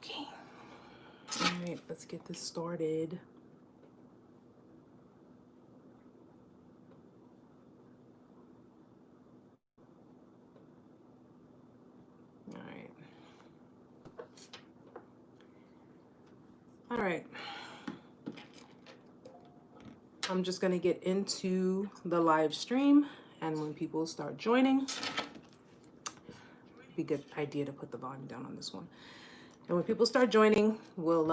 Okay. All right, let's get this started. All right. All right. I'm just going to get into the live stream, and when people start joining, it'd be a good idea to put the volume down on this one. And when people start joining, we'll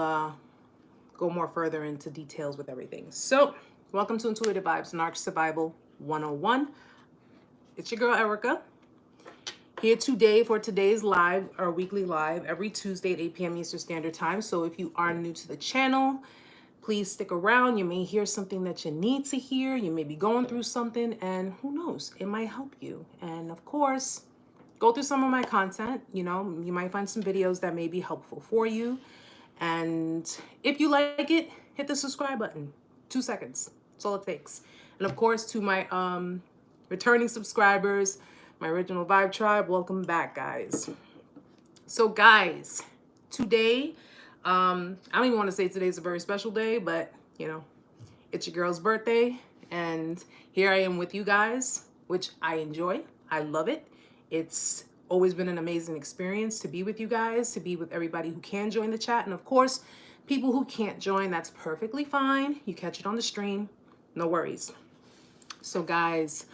go more further into details with everything. So, welcome to Intuitive Vibes, Narc Survival 101. It's your girl, Erica, here today for today's live, our weekly live, every Tuesday at 8 p.m. Eastern Standard Time. So if you are new to the channel, please stick around. You may hear something that you need to hear. You may be going through something, and who knows, it might help you. And of course, go through some of my content. You know, you might find some videos that may be helpful for you. And if you like it, hit the subscribe button. 2 seconds. That's all it takes. And of course, to my returning subscribers, my original Vibe Tribe, welcome back, guys. So, guys, today, I don't even want to say today's a very special day, but, you know, it's your girl's birthday, and here I am with you guys, which I enjoy. I love it. It's always been an amazing experience to be with you guys, to be with everybody who can join the chat, and of course, people who can't join, that's perfectly fine. You catch it on the stream, no worries. So, guys,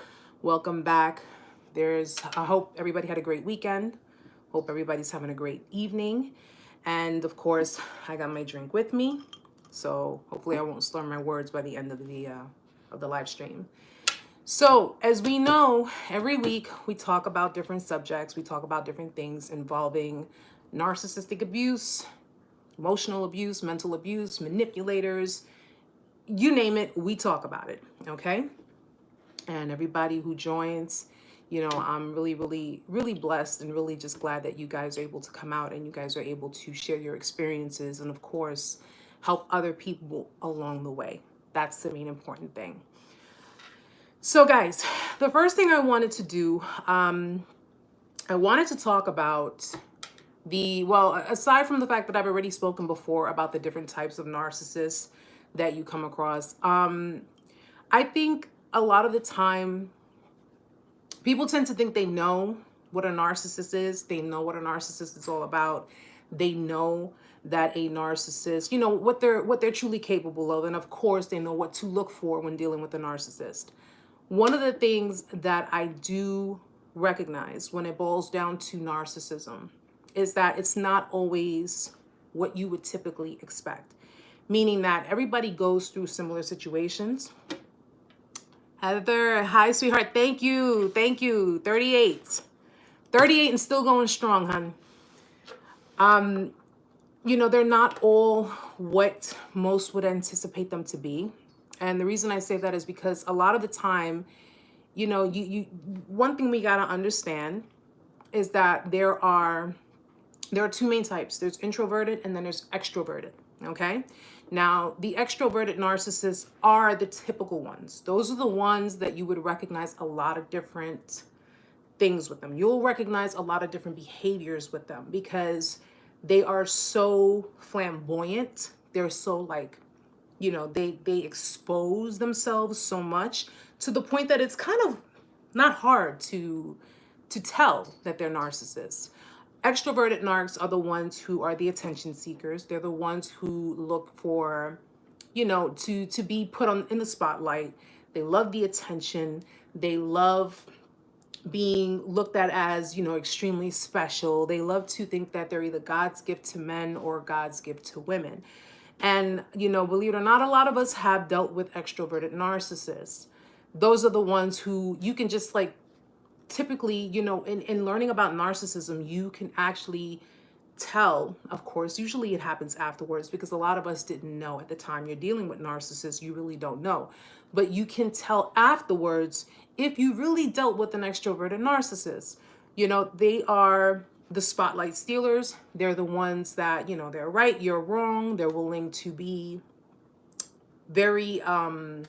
welcome back. I hope everybody had a great weekend. Hope everybody's having a great evening. And of course, I got my drink with me. So hopefully I won't slur my words by the end of the live stream. So as we know, every week we talk about different subjects. We talk about different things involving narcissistic abuse, emotional abuse, mental abuse, manipulators, you name it, we talk about it, okay? And everybody who joins, you know, I'm really, really, really blessed and really just glad that you guys are able to come out and you guys are able to share your experiences and, of course, help other people along the way. That's the main important thing. So, guys, the first thing I wanted to do, I wanted to talk about aside from the fact that I've already spoken before about the different types of narcissists that you come across, I think a lot of the time, people tend to think they know what a narcissist is. They know what a narcissist is all about. They know that a narcissist, you know, what they're truly capable of. And of course, they know what to look for when dealing with a narcissist. One of the things that I do recognize when it boils down to narcissism is that it's not always what you would typically expect. Meaning that everybody goes through similar situations. Heather, hi, sweetheart. Thank you. Thank you. 38. 38 and still going strong, hon. You know, they're not all what most would anticipate them to be. And the reason I say that is because a lot of the time, you know, one thing we got to understand is that there are 2 main types. There's introverted and then there's extroverted, okay? Now, the extroverted narcissists are the typical ones. Those are the ones that you would recognize a lot of different things with them. You'll recognize a lot of different behaviors with them because they are so flamboyant. They're so like, you know, they expose themselves so much to the point that it's kind of not hard to tell that they're narcissists. Extroverted narcs are the ones who are the attention seekers. They're the ones who look for, you know, to be put on in the spotlight. They love the attention. They love being looked at as, you know, extremely special. They love to think that they're either God's gift to men or God's gift to women. And, you know, believe it or not, a lot of us have dealt with extroverted narcissists. Those are the ones who you can just like, typically, you know, in learning about narcissism, you can actually tell, of course, usually it happens afterwards because a lot of us didn't know at the time you're dealing with narcissists, you really don't know. But you can tell afterwards if you really dealt with an extroverted narcissist. You know, they are the spotlight stealers. They're the ones that, you know, they're right, you're wrong. They're willing to be very, oh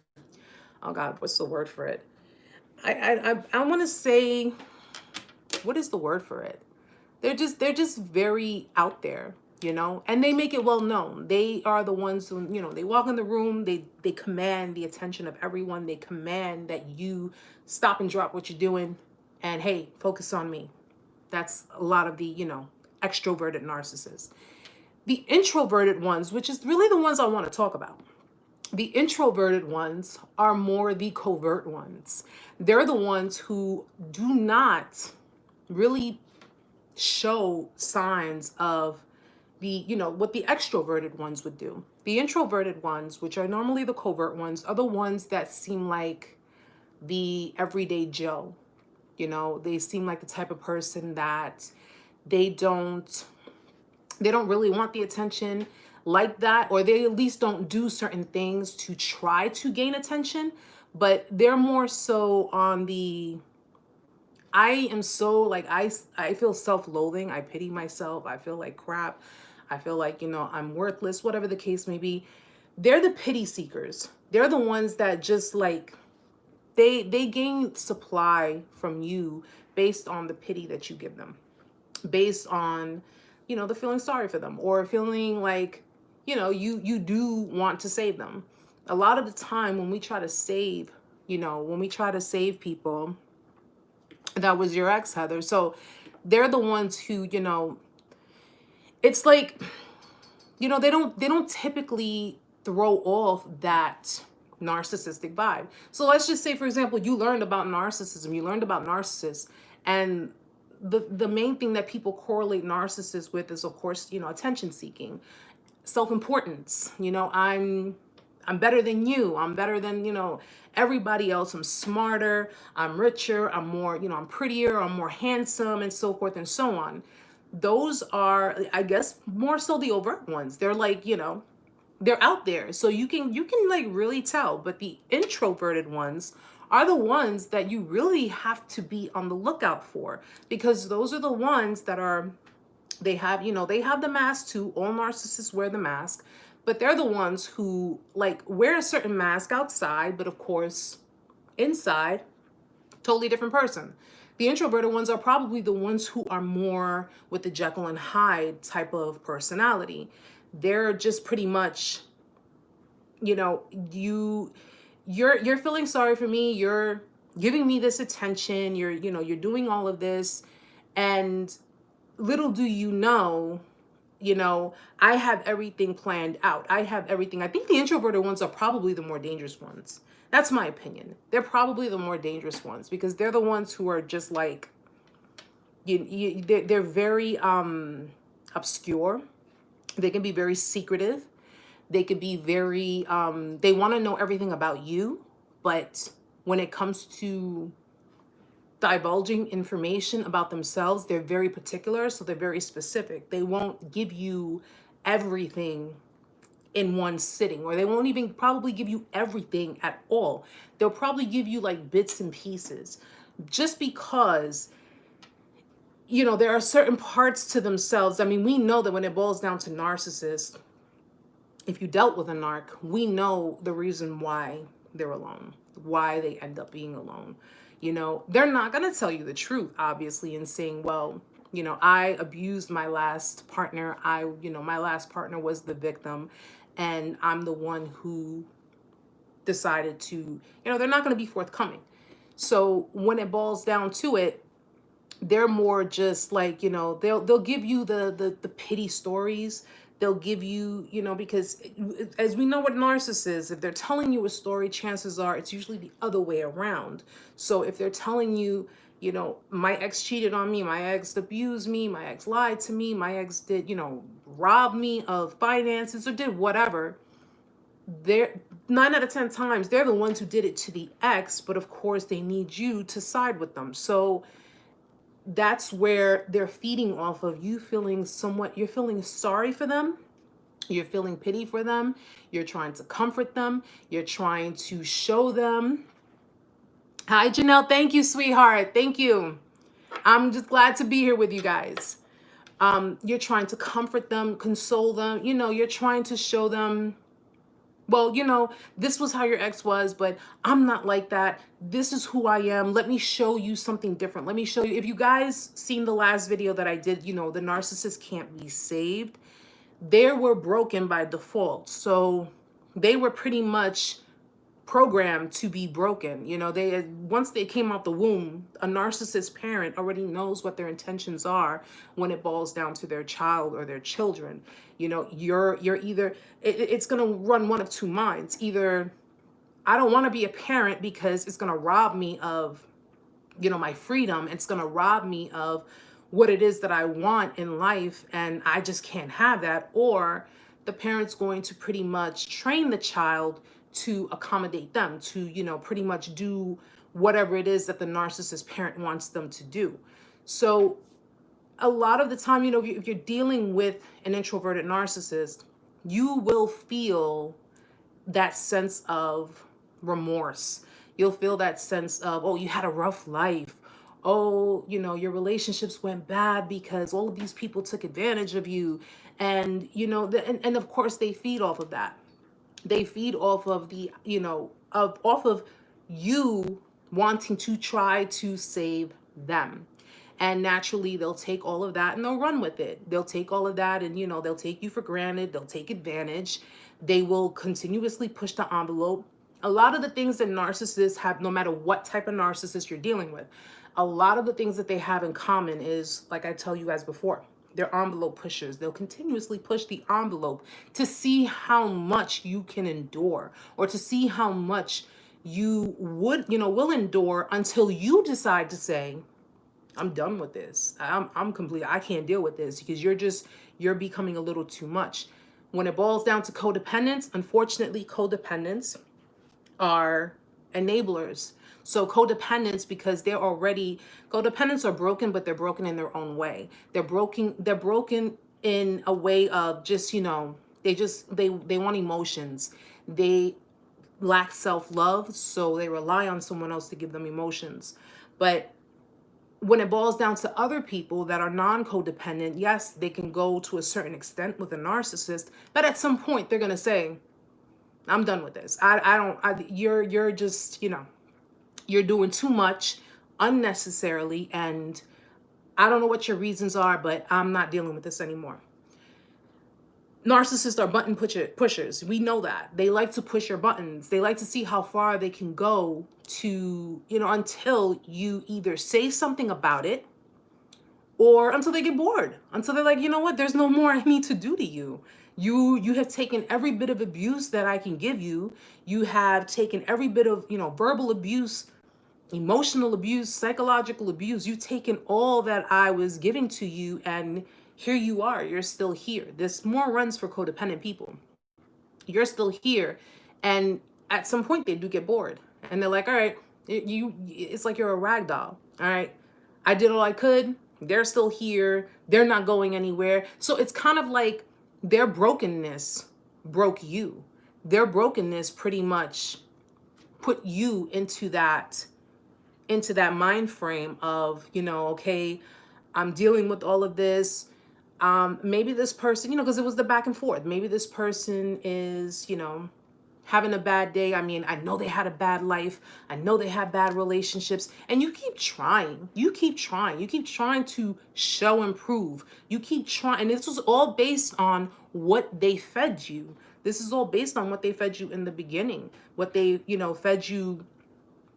God, what's the word for it? I want to say, what is the word for it? They're just very out there. you know, and they make it well known. They are the ones who, you know, they walk in the room, they command the attention of everyone. They command that you stop and drop what you're doing and, hey, focus on me. That's a lot of the, you know, extroverted narcissists. The introverted ones, which is really the ones I want to talk about. The introverted ones are more the covert ones. They're the ones who do not really show signs of the, you know, what the extroverted ones would do. The introverted ones, which are normally the covert ones, are the ones that seem like the everyday Joe. You know, they seem like the type of person that they don't really want the attention like that, or they at least don't do certain things to try to gain attention, but they're more so on the, I am so like, I feel self-loathing. I pity myself. I feel like crap. I feel like, you know, I'm worthless, whatever the case may be. They're the pity seekers. They're the ones that just like, they gain supply from you based on the pity that you give them, based on, you know, the feeling sorry for them, or feeling like, you know, you do want to save them. A lot of the time when we try to save, you know, when we try to save people, that was your ex, Heather. So they're the ones who, you know, it's like, you know, they don't typically throw off that narcissistic vibe. So let's just say, for example, you learned about narcissism, you learned about narcissists, and the main thing that people correlate narcissists with is, of course, you know, attention seeking, self-importance. You know, I'm better than you. I'm better than, you know, everybody else. I'm smarter, I'm richer, I'm more, you know, I'm prettier, I'm more handsome, and so forth and so on. Those are, I guess, more so the overt ones. They're like, you know, they're out there. So you can like really tell. But the introverted ones are the ones that you really have to be on the lookout for, because those are the ones that are, they have, you know, they have the mask too. All narcissists wear the mask, but they're the ones who like wear a certain mask outside, but of course inside, totally different person. The introverted ones are probably the ones who are more with the Jekyll and Hyde type of personality. They're just pretty much, you know, you're feeling sorry for me, you're giving me this attention, you're, you know, you're doing all of this, and little do you know, I have everything planned out. I have everything. I think the introverted ones are probably the more dangerous ones. That's my opinion. They're probably the more dangerous ones, because they're the ones who are just like, they're very obscure. They can be very secretive. They could be very, they want to know everything about you. But when it comes to divulging information about themselves, they're very particular. So they're very specific. They won't give you everything in one sitting, or they won't even probably give you everything at all. They'll probably give you like bits and pieces, just because, you know, there are certain parts to themselves. I mean, we know that when it boils down to narcissists, if you dealt with a narc, we know the reason why they're alone, why they end up being alone. You know, they're not going to tell you the truth, obviously, and saying, well, you know, I abused my last partner. My last partner was the victim, and I'm the one who decided to, you know, they're not going to be forthcoming. So when it boils down to it, they're more just like, you know, they'll give you the pity stories. They'll give you, you know, because as we know what narcissists, if they're telling you a story, chances are it's usually the other way around. So if they're telling you, you know, my ex cheated on me, my ex abused me, my ex lied to me, my ex did, you know, rob me of finances or did whatever, they're 9 out of 10 times, they're the ones who did it to the ex, but of course they need you to side with them. So that's where they're feeding off of you feeling somewhat, you're feeling sorry for them. You're feeling pity for them. You're trying to comfort them. You're trying to show them. Hi, Janelle. Thank you, sweetheart. Thank you. I'm just glad to be here with you guys. You're trying to comfort them, console them. You know, you're trying to show them, well, you know, this was how your ex was, but I'm not like that. This is who I am. Let me show you something different. Let me show you. If you guys seen the last video that I did, you know, the narcissist can't be saved. they were broken by default. So they were pretty much programmed to be broken. You know, they, once they came out the womb, a narcissist parent already knows what their intentions are when it boils down to their child or their children. You know, you're either, it's going to run one of two minds. Either I don't want to be a parent because it's going to rob me of, you know, my freedom. It's going to rob me of what it is that I want in life, and I just can't have that. Or the parent's going to pretty much train the child to accommodate them, to, you know, pretty much do whatever it is that the narcissist parent wants them to do. So a lot of the time, you know, if you're dealing with an introverted narcissist, you will feel that sense of remorse. You'll feel that sense of, oh, you had a rough life. Oh, you know, your relationships went bad because all of these people took advantage of you. And, you know, and of course they feed off of that. They feed off of the, you know, off of you wanting to try to save them. And naturally, they'll take all of that and they'll run with it. They'll take all of that and, you know, they'll take you for granted. They'll take advantage. They will continuously push the envelope. A lot of the things that narcissists have, no matter what type of narcissist you're dealing with, a lot of the things that they have in common is, like I tell you guys before, they're envelope pushers. They'll continuously push the envelope to see how much you can endure, or to see how much you would, you know, will endure until you decide to say, I'm done with this. I'm complete. I can't deal with this, because you're becoming a little too much. When it boils down to codependence, unfortunately, codependents are enablers. So codependents, because codependents are broken, but they're broken in their own way. They're broken in a way of just, you know, they want emotions. They lack self-love, so they rely on someone else to give them emotions. But when it boils down to other people that are non-codependent, yes, they can go to a certain extent with a narcissist, but at some point they're going to say, I'm done with this. You're just, you know, you're doing too much unnecessarily, and I don't know what your reasons are, but I'm not dealing with this anymore. Narcissists are button pushers. We know that. They like to push your buttons. They like to see how far they can go to, you know, until you either say something about it, or until they get bored, until they're like, you know what, there's no more I need to do to you. You have taken every bit of abuse that I can give you. You have taken every bit of, you know, verbal abuse, emotional abuse, psychological abuse. You've taken all that I was giving to you, and here you are. You're still here. This more runs for codependent people. You're still here, and at some point they do get bored, and they're like, all right, it's like you're a rag doll. All right, I did all I could. They're still here. They're not going anywhere. So it's kind of like their brokenness broke you. Their brokenness pretty much put you into that mind frame of, you know, okay, I'm dealing with all of this. Maybe this person, you know, because it was the back and forth. Maybe this person is, you know, having a bad day. I mean, I know they had a bad life. I know they had bad relationships. And you keep trying. You keep trying. You keep trying to show and prove. You keep trying. And this was all based on what they fed you. This is all based on what they fed you in the beginning. What they, you know, fed you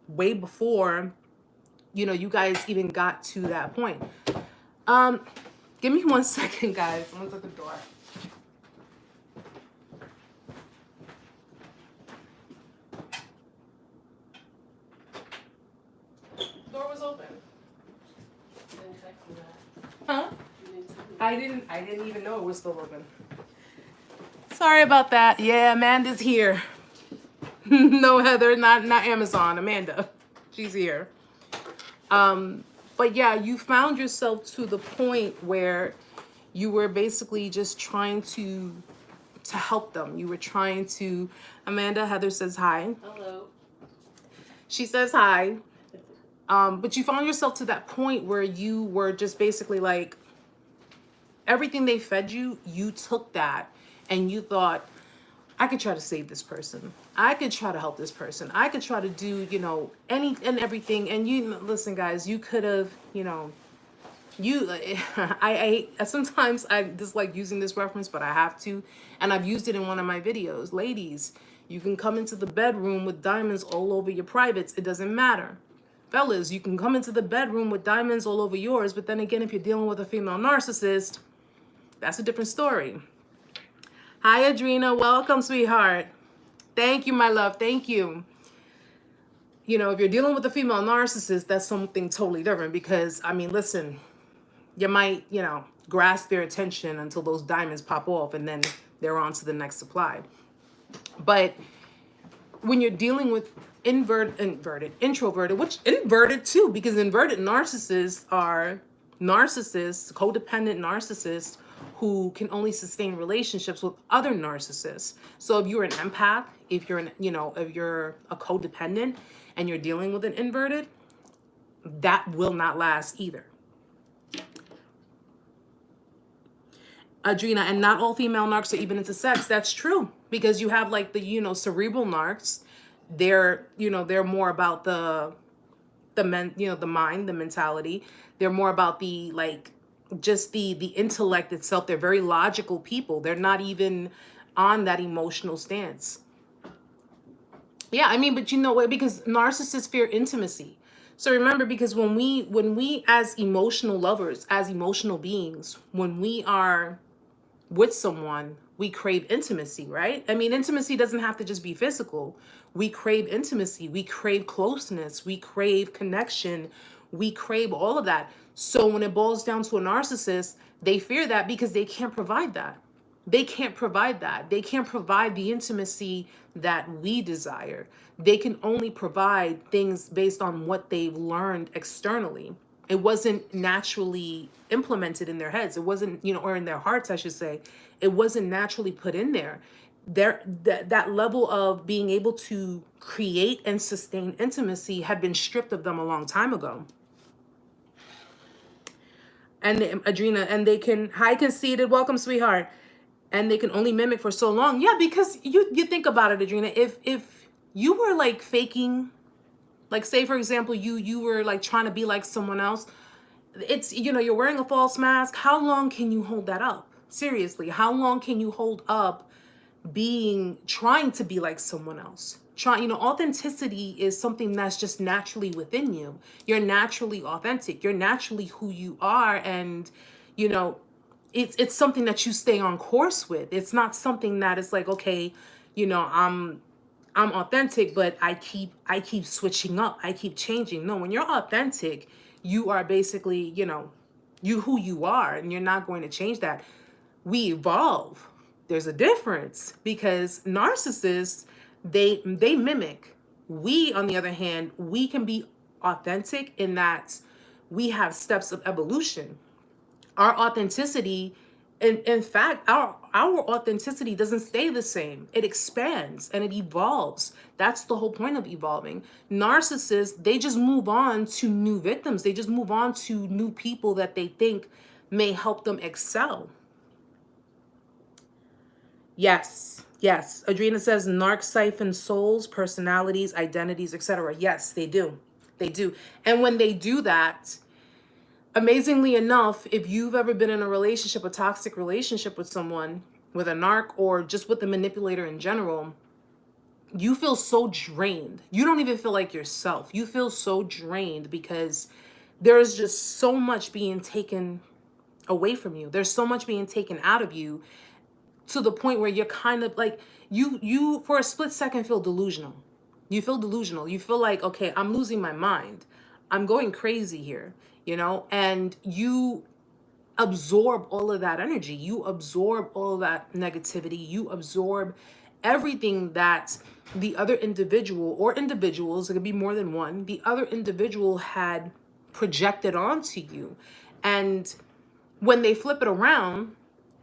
way before, you know, you guys even got to that point. Give me 1 second, guys. Someone's at the door. Door was open. You didn't text me that. Huh? You didn't tell me. I didn't even know it was still open. Sorry about that. Yeah, Amanda's here. No, Heather, not Amazon. Amanda, she's here. But yeah, you found yourself to the point where you were basically just trying to help them. You were trying to. Amanda, Heather says hi. Hello. She says hi. But you found yourself to that point where you were just basically like, everything they fed you, you took that and you thought, I could try to save this person. I could try to help this person. I could try to do, you know, any and everything. And you listen, guys, you could have, you know, I sometimes I dislike using this reference, but I have to, and I've used it in one of my videos. Ladies, you can come into the bedroom with diamonds all over your privates. It doesn't matter. Fellas, you can come into the bedroom with diamonds all over yours, but then again, if you're dealing with a female narcissist, that's a different story. Hi, Adrena. Welcome, sweetheart. Thank you, my love. Thank you. You know, if you're dealing with a female narcissist, that's something totally different because, I mean, listen, you might, you know, grasp their attention until those diamonds pop off and then they're on to the next supply. But when you're dealing with introverted, which inverted too, because inverted narcissists are narcissists, codependent narcissists who can only sustain relationships with other narcissists. So if you're an empath, if you're if you're a codependent and you're dealing with an inverted, that will not last either. Adrena, and not all female narcs are even into sex. That's true, because you have like the cerebral narcs. They're they're more about the the mind, the mentality. They're more about the just the intellect itself. They're very logical people. They're not even on that emotional stance. Yeah, I mean, but you know what? Because narcissists fear intimacy. So remember, because when we as emotional lovers, as emotional beings, when we are with someone, we crave intimacy, right? I mean, intimacy doesn't have to just be physical. We crave intimacy, we crave closeness, we crave connection, we crave all of that. So when it boils down to a narcissist, they fear that because they can't provide that. They can't provide that. They can't provide the intimacy that we desire. They can only provide things based on what they've learned externally. It wasn't naturally implemented in their heads. It wasn't, or in their hearts, I should say. It wasn't naturally put in there. That level of being able to create and sustain intimacy had been stripped of them a long time ago. And Adrena, and they can, hi conceited, welcome sweetheart. And they can only mimic for so long. Yeah, because you think about it, Adrena, if you were like faking, like say for example, you were like trying to be like someone else, it's, you're wearing a false mask. How long can you hold that up? Seriously, how long can you hold up trying to be like someone else? Authenticity is something that's just naturally within you. You're naturally authentic. You're naturally who you are. And, it's something that you stay on course with. It's not something that is like, okay, I'm authentic, but I keep switching up. I keep changing. No, when you're authentic, you are basically, you who you are, and you're not going to change that. We evolve. There's a difference, because narcissists, they mimic. We, on the other hand, we can be authentic in that we have steps of evolution. Our authenticity, in fact, our authenticity doesn't stay the same. It expands and it evolves. That's the whole point of evolving. Narcissists, they just move on to new victims. They just move on to new people that they think may help them excel. Yes. Adrena says narc siphon souls, personalities, identities, etc. Yes, they do. They do. And when they do that, amazingly enough, if you've ever been in a toxic relationship with someone, with a narc, or just with the manipulator in general, you feel so drained. You don't even feel like yourself. You feel so drained because there's just so much being taken away from you. There's so much being taken out of you, to the point where you're kind of like, you for a split second feel delusional. You feel delusional. You feel like, okay, I'm losing my mind. I'm going crazy here, and you absorb all of that energy. You absorb all of that negativity. You absorb everything that the other individual, or individuals, it could be more than one, the other individual had projected onto you. And when they flip it around,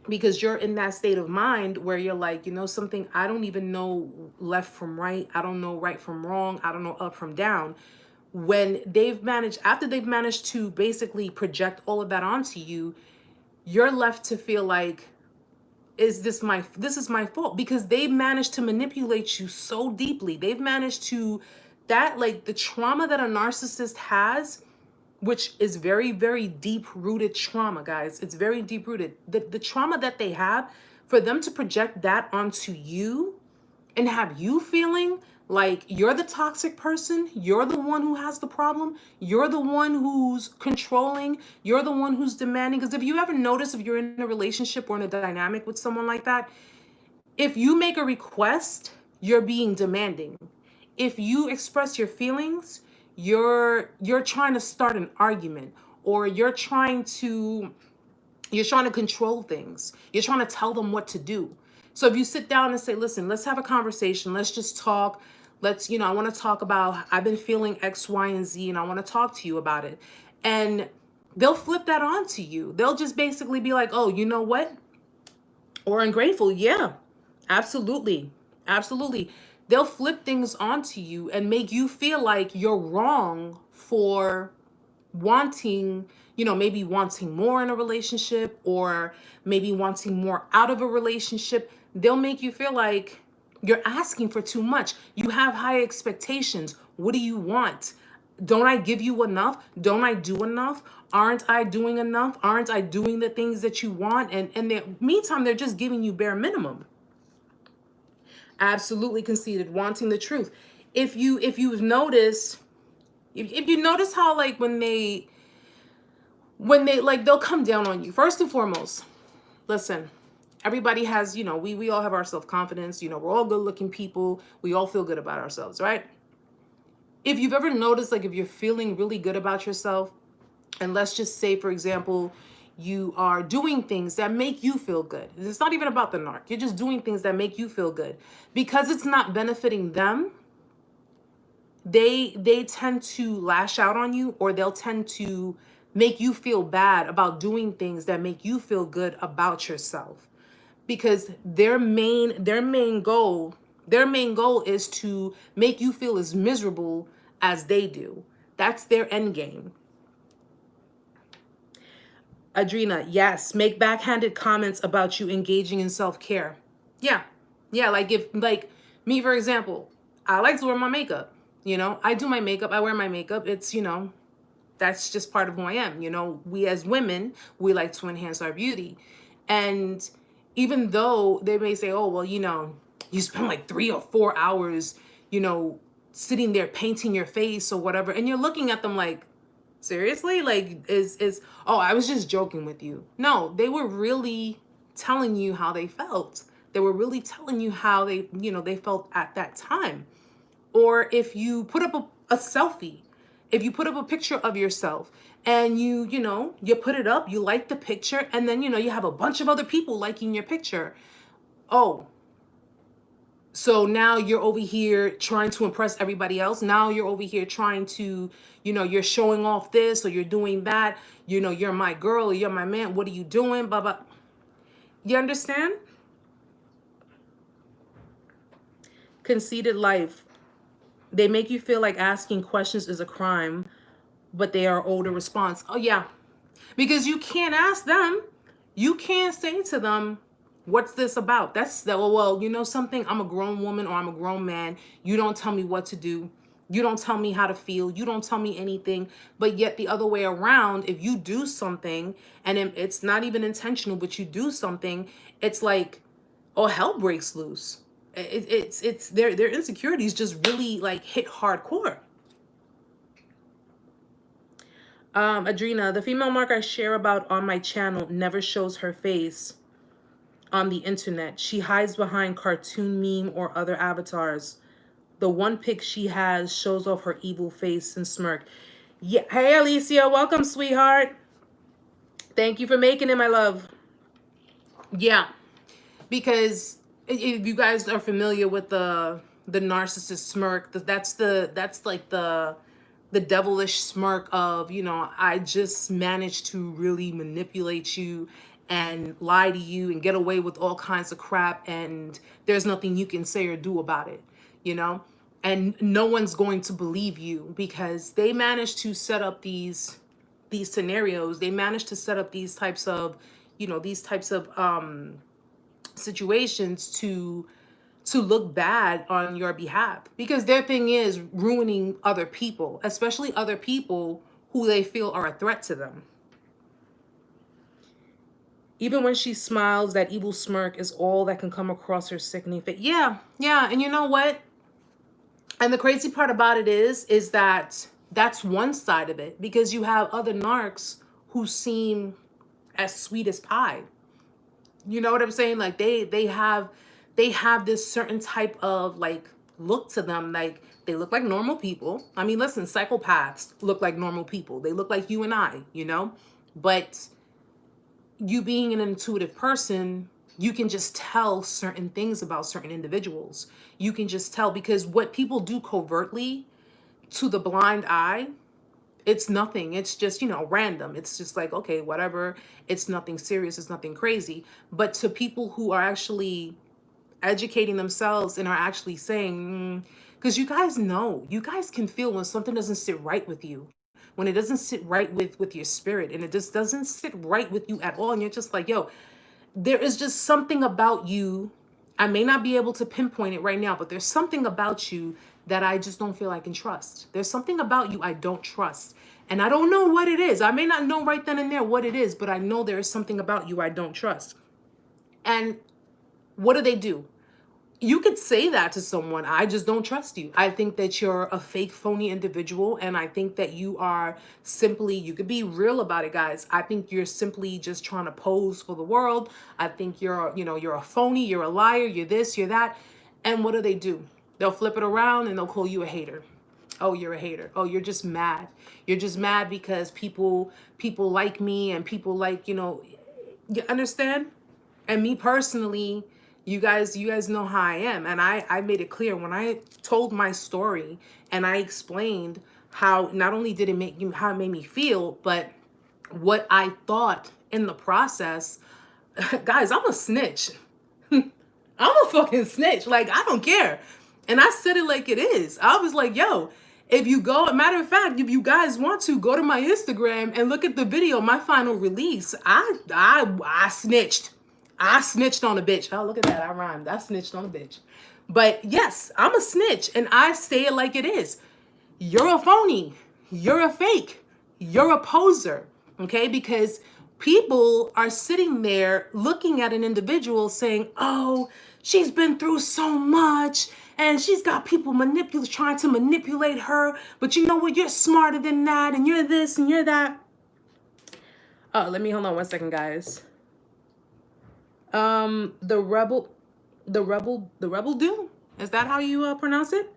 because you're in that state of mind where you're like, something, I don't even know left from right. I don't know right from wrong. I don't know up from down. When after they've managed to basically project all of that onto you, you're left to feel like, this is my fault, because they've managed to manipulate you so deeply. They've managed to, the trauma that a narcissist has, which is very, very deep-rooted trauma, guys. It's very deep-rooted. The trauma that they have, for them to project that onto you and have you feeling like you're the toxic person, you're the one who has the problem, you're the one who's controlling, you're the one who's demanding. Because if you ever notice, if you're in a relationship or in a dynamic with someone like that, if you make a request, you're being demanding. If you express your feelings, you're trying to start an argument, or you're trying to control things. You're trying to tell them what to do. So if you sit down and say, listen, let's have a conversation. Let's just talk. Let's, I want to talk about, I've been feeling X, Y, and Z, and I want to talk to you about it. And they'll flip that on to you. They'll just basically be like, oh, you know what? Or ungrateful. Yeah, absolutely. Absolutely. They'll flip things onto you and make you feel like you're wrong for wanting, maybe wanting more in a relationship, or maybe wanting more out of a relationship. They'll make you feel like you're asking for too much. You have high expectations. What do you want? Don't I give you enough? Don't I do enough? Aren't I doing enough? Aren't I doing the things that you want? And in the meantime, they're just giving you bare minimum. Absolutely conceited, wanting the truth. If you've noticed, if you notice how like when they like, they'll come down on you. First and foremost, listen, everybody has, we all have our self-confidence, we're all good looking people. We all feel good about ourselves, right? If you've ever noticed, like if you're feeling really good about yourself, and let's just say, for example, you are doing things that make you feel good. It's not even about the narc. You're just doing things that make you feel good. Because it's not benefiting them, they tend to lash out on you, or they'll tend to make you feel bad about doing things that make you feel good about yourself. Because their main goal is to make you feel as miserable as they do. That's their end game. Adrena, yes, make backhanded comments about you engaging in self-care. Yeah, like like me, for example, I like to wear my makeup. I do my makeup, I wear my makeup. It's, that's just part of who I am. We as women, we like to enhance our beauty. And even though they may say, oh, well, you spend like 3 or 4 hours, sitting there painting your face or whatever, and you're looking at them like, seriously? Like, oh, I was just joking with you. No, they were really telling you how they felt. They were really telling you how they, they felt at that time. Or if you put up a selfie, if you put up a picture of yourself and you put it up, you like the picture, and then, you have a bunch of other people liking your picture. Oh, so now you're over here trying to impress everybody else. Now you're over here trying to, you're showing off this, or you're doing that. You're my girl, or you're my man. What are you doing? Blah, blah. You understand? Conceited life. They make you feel like asking questions is a crime, but they are owed a response. Oh, yeah. Because you can't ask them. You can't say to them, what's this about? Well, something, I'm a grown woman or I'm a grown man. You don't tell me what to do. You don't tell me how to feel. You don't tell me anything. But yet the other way around, if you do something and it's not even intentional, but you do something, it's like, oh, hell breaks loose. It's their insecurities just really like hit hardcore. Adrena, the female mark I share about on my channel never shows her face on the internet. She hides behind cartoon meme or other avatars. The one pic she has shows off her evil face and smirk. Yeah. Hey, Alicia, welcome, sweetheart. Thank you for making it, my love. Yeah, because if you guys are familiar with the narcissist smirk, that's like the devilish smirk of, I just managed to really manipulate you and lie to you and get away with all kinds of crap, and there's nothing you can say or do about it, and no one's going to believe you, because they managed to set up these scenarios. They managed to set up these types of situations to look bad on your behalf, because their thing is ruining other people, especially other people who they feel are a threat to them. Even when she smiles, that evil smirk is all that can come across her sickening face. Yeah, yeah. And you know what? And the crazy part about it is that that's one side of it, because you have other narcs who seem as sweet as pie. You know what I'm saying? Like they have this certain type of like look to them. Like they look like normal people. I mean, listen, psychopaths look like normal people. They look like you and I, you know? But you being an intuitive person, you can just tell certain things about certain individuals. You can just tell, because what people do covertly to the blind eye, it's nothing. It's just, you know, random. It's just like, okay, whatever. It's nothing serious. It's nothing crazy. But to people who are actually educating themselves and are actually saying, because you guys know, you guys can feel when something doesn't sit right with you, when it doesn't sit right with your spirit, and it just doesn't sit right with you at all. And you're just like, yo, there is just something about you. I may not be able to pinpoint it right now, but there's something about you that I just don't feel I can trust. There's something about you I don't trust. And I don't know what it is. I may not know right then and there what it is, but I know there is something about you I don't trust. And what do? You could say that to someone. I just don't trust you. I think that you're a fake, phony individual. And I think that you are simply, you could be real about it, guys. I think you're simply just trying to pose for the world. I think you're a phony, you're a liar, you're this, you're that. And what do? They'll flip it around and they'll call you a hater. Oh, you're a hater. Oh, you're just mad. You're just mad because people like me, and people like, you understand? And me personally, you guys know how I am. And I made it clear when I told my story and I explained how not only did it make you, how it made me feel, but what I thought in the process. Guys, I'm a snitch. I'm a fucking snitch. Like, I don't care. And I said it like it is. I was like, yo, if you go, matter of fact, if you guys want to, go to my Instagram and look at the video, my final release. I snitched. I snitched on a bitch. Oh, look at that. I rhymed. I snitched on a bitch. But yes, I'm a snitch, and I say it like it is. You're a phony. You're a fake. You're a poser. Okay? Because people are sitting there looking at an individual saying, oh, she's been through so much, and she's got people trying to manipulate her. But you know what? You're smarter than that, and you're this, and you're that. Oh, let me hold on one second, guys. The rebel do? Is that how you pronounce it?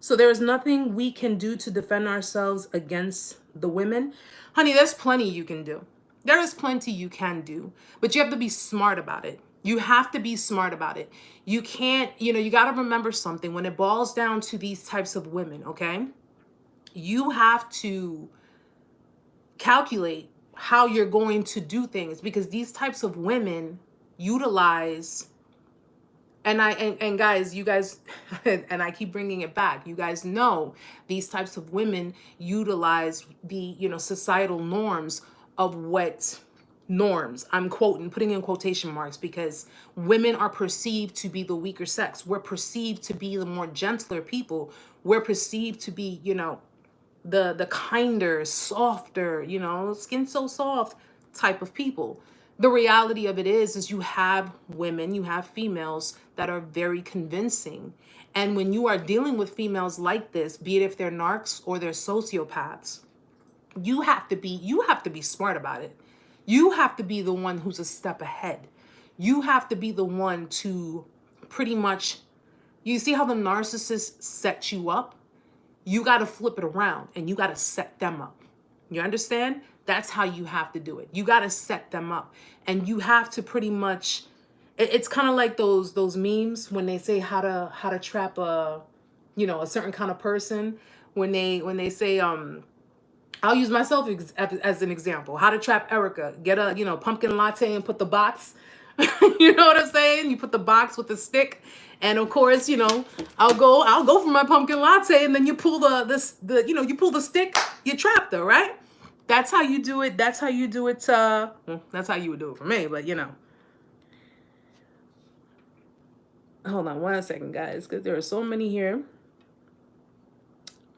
So there is nothing we can do to defend ourselves against the women. Honey, there's plenty you can do. There is plenty you can do, but you have to be smart about it. You have to be smart about it. You can't, you got to remember something when it boils down to these types of women, okay? You have to calculate how you're going to do things, because these types of women utilize, and guys, you guys, and I keep bringing it back. You guys know these types of women utilize the, societal norms of what norms. I'm putting in quotation marks, because women are perceived to be the weaker sex. We're perceived to be the more gentler people. We're perceived to be, the kinder, softer, skin so soft type of people. The reality of it is you have women, you have females that are very convincing. And when you are dealing with females like this, be it if they're narcs or they're sociopaths, you have to be smart about it. You have to be the one who's a step ahead. You have to be the one to pretty much, you see how the narcissist sets you up? You got to flip it around and you got to set them up. You understand? That's how you have to do it. You got to set them up, and you have to pretty much, it's kind of like those memes when they say how to trap a certain kind of person, when they say, I'll use myself as an example. How to trap Erica. Get a, pumpkin latte and put the box. You know what I'm saying? You put the box with the stick. And of course, I'll go for my pumpkin latte, and then you pull you pull the stick, you trapped her, right? That's how you do it. That's how you do it. That's how you would do it for me, but Hold on one second, guys, because there are so many here.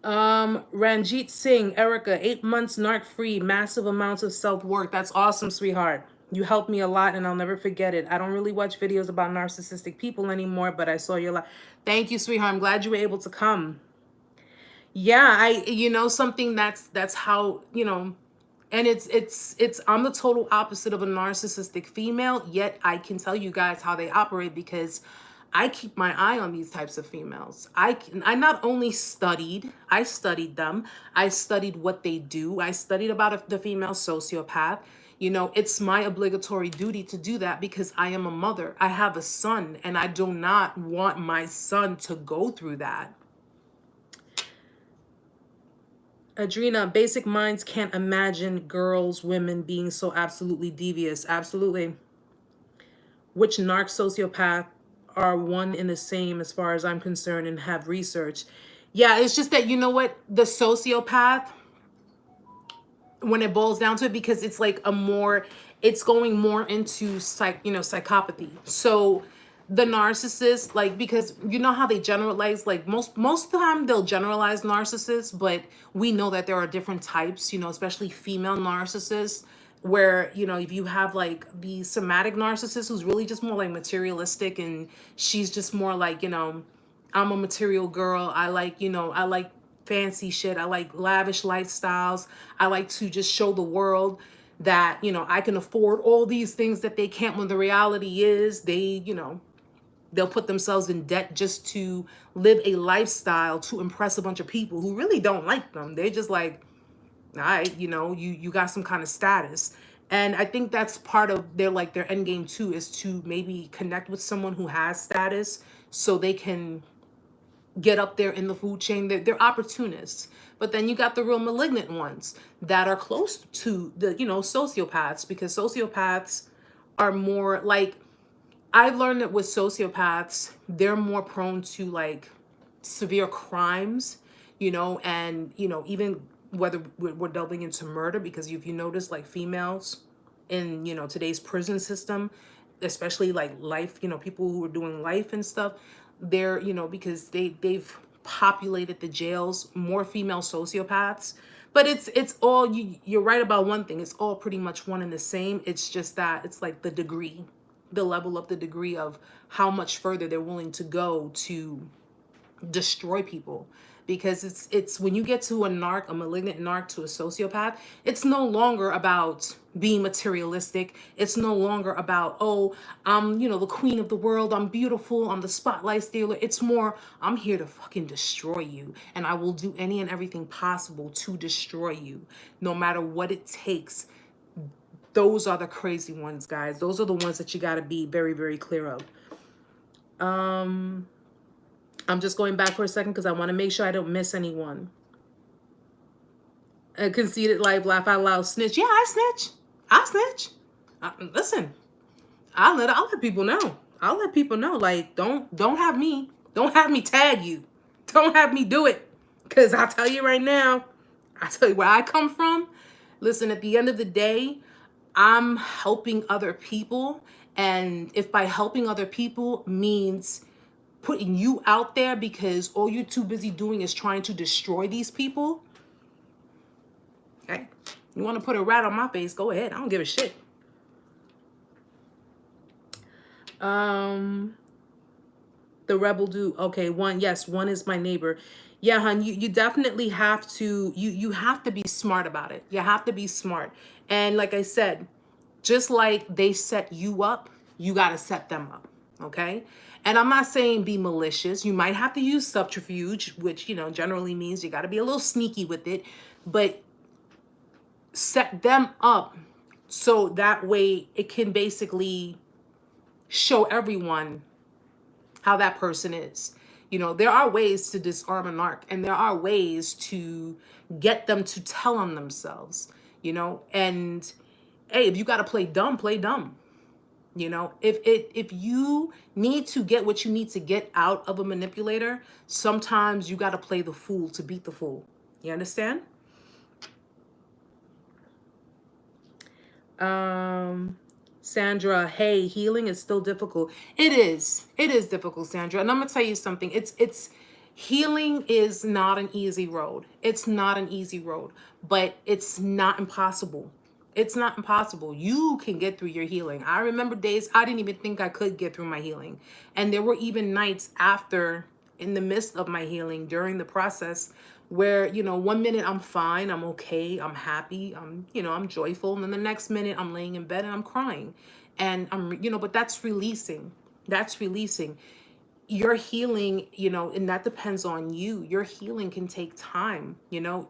Ranjit Singh, Erica, 8 months narc free, massive amounts of self-work. That's awesome, sweetheart. You helped me a lot and I'll never forget it. I don't really watch videos about narcissistic people anymore, but I saw your live. Thank you, sweetheart. I'm glad you were able to come. Yeah, something that's how, and it's I'm the total opposite of a narcissistic female, yet I can tell you guys how they operate because I keep my eye on these types of females. I not only I studied them. I studied what they do. I studied about the female sociopath. It's my obligatory duty to do that because I am a mother. I have a son and I do not want my son to go through that. Adrena, basic minds can't imagine girls, women being so absolutely devious. Absolutely. Which narc sociopath are one and the same as far as I'm concerned and have researched. Yeah, it's just that, you know what? The sociopath, when it boils down to it, because it's like it's going more into psychopathy. So the narcissist, like, because you know how they generalize, like most of the time they'll generalize narcissists, but we know that there are different types, especially female narcissists, where, if you have like the somatic narcissist who's really just more like materialistic and she's just more like, I'm a material girl. I like fancy shit. I like lavish lifestyles. I like to just show the world that, I can afford all these things that they can't, when the reality is they'll put themselves in debt just to live a lifestyle to impress a bunch of people who really don't like them. They're just like, all right, you got some kind of status. And I think that's part of their end game too, is to maybe connect with someone who has status so they can get up there in the food chain. They're opportunists. But then you got the real malignant ones that are close to the, sociopaths, because sociopaths are more like, I've learned that with sociopaths, they're more prone to like severe crimes, and, even whether we're delving into murder, because if you notice, like females in, today's prison system, especially like life, people who are doing life and stuff, they're, because they've populated the jails, more female sociopaths. But it's all, you're right about one thing. It's all pretty much one and the same. It's just that it's like the level of the degree of how much further they're willing to go to destroy people. Because it's when you get to a malignant narc, to a sociopath, it's no longer about being materialistic. It's no longer about, oh, I'm, the queen of the world. I'm beautiful. I'm the spotlight stealer. It's more, I'm here to fucking destroy you. And I will do any and everything possible to destroy you, no matter what it takes. Those are the crazy ones, guys. Those are the ones that you got to be very, very clear of. I'm just going back for a second because I want to make sure I don't miss anyone. A conceited life, laugh out loud, snitch. Yeah, I snitch. Listen, I'll let people know. I'll let people know. Like, don't have me tag you. Don't have me do it. Because I'll tell you right now, I tell you where I come from. Listen, at the end of the day, I'm helping other people. And if by helping other people means putting you out there because all you're too busy doing is trying to destroy these people, okay? You want to put a rat on my face, go ahead. I don't give a shit. The rebel dude. Okay, one is my neighbor. Yeah, hon, you definitely have to, you have to be smart about it. You have to be smart. And like I said, just like they set you up, you got to set them up, okay? And I'm not saying be malicious. You might have to use subterfuge, which, generally means you got to be a little sneaky with it, but set them up so that way it can basically show everyone how that person is. There are ways to disarm a narc, and there are ways to get them to tell on themselves, and hey, if you got to play dumb, play dumb. If you need to get what you need to get out of a manipulator, sometimes you got to play the fool to beat the fool. You understand? Sandra, hey, healing is still difficult. It is difficult, Sandra. And I'm gonna tell you something. It's Healing is not an easy road. It's not an easy road, but it's not impossible. It's not impossible. You can get through your healing. I remember days I didn't even think I could get through my healing. And there were even nights after, in the midst of my healing, during the process, where, you know, one minute I'm fine, I'm okay, I'm happy, I'm joyful. And then the next minute I'm laying in bed and I'm crying. And but that's releasing. That's releasing. Your healing, and that depends on you. Your healing can take time. You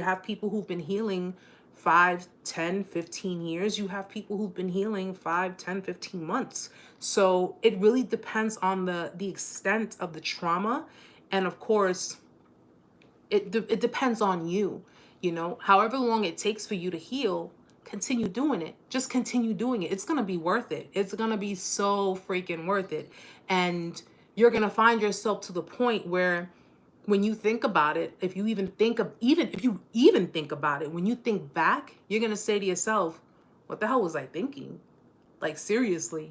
have people who've been healing 5, 10, 15 years. You have people who've been healing 5, 10, 15 months. So it really depends on the extent of the trauma. And of course, it depends on you. However long it takes for you to heal, continue doing it. Just continue doing it. It's going to be worth it. It's going to be so freaking worth it. And you're going to find yourself to the point where, when you think about it, if you even think about it, when you think back, you're going to say to yourself, what the hell was I thinking? Like, seriously,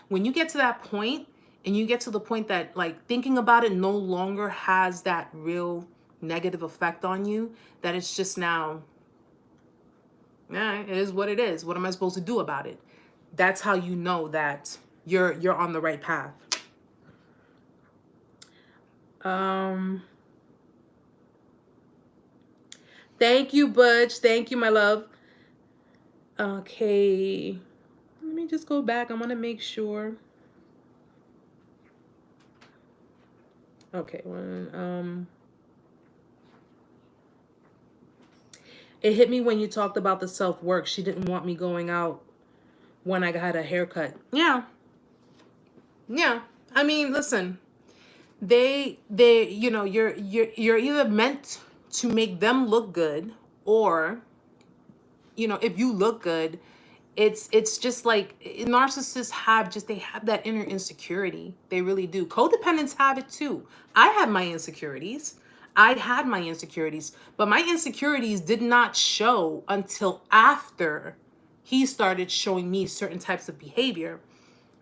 when you get to that point, and you get to the point that, like, thinking about it no longer has that real negative effect on you, that it's just now, it is what it is. What am I supposed to do about it? That's how you know that you're on the right path. Thank you, Butch. Thank you, my love. Okay. Let me just go back. I want to make sure. Okay. It hit me when you talked about the self-work. She didn't want me going out when I had a haircut. Yeah. I mean, listen. You're either meant to make them look good, or if you look good, it's just like narcissists they have that inner insecurity. They really do. Codependents have it too. I had my insecurities. But my insecurities did not show until after he started showing me certain types of behavior.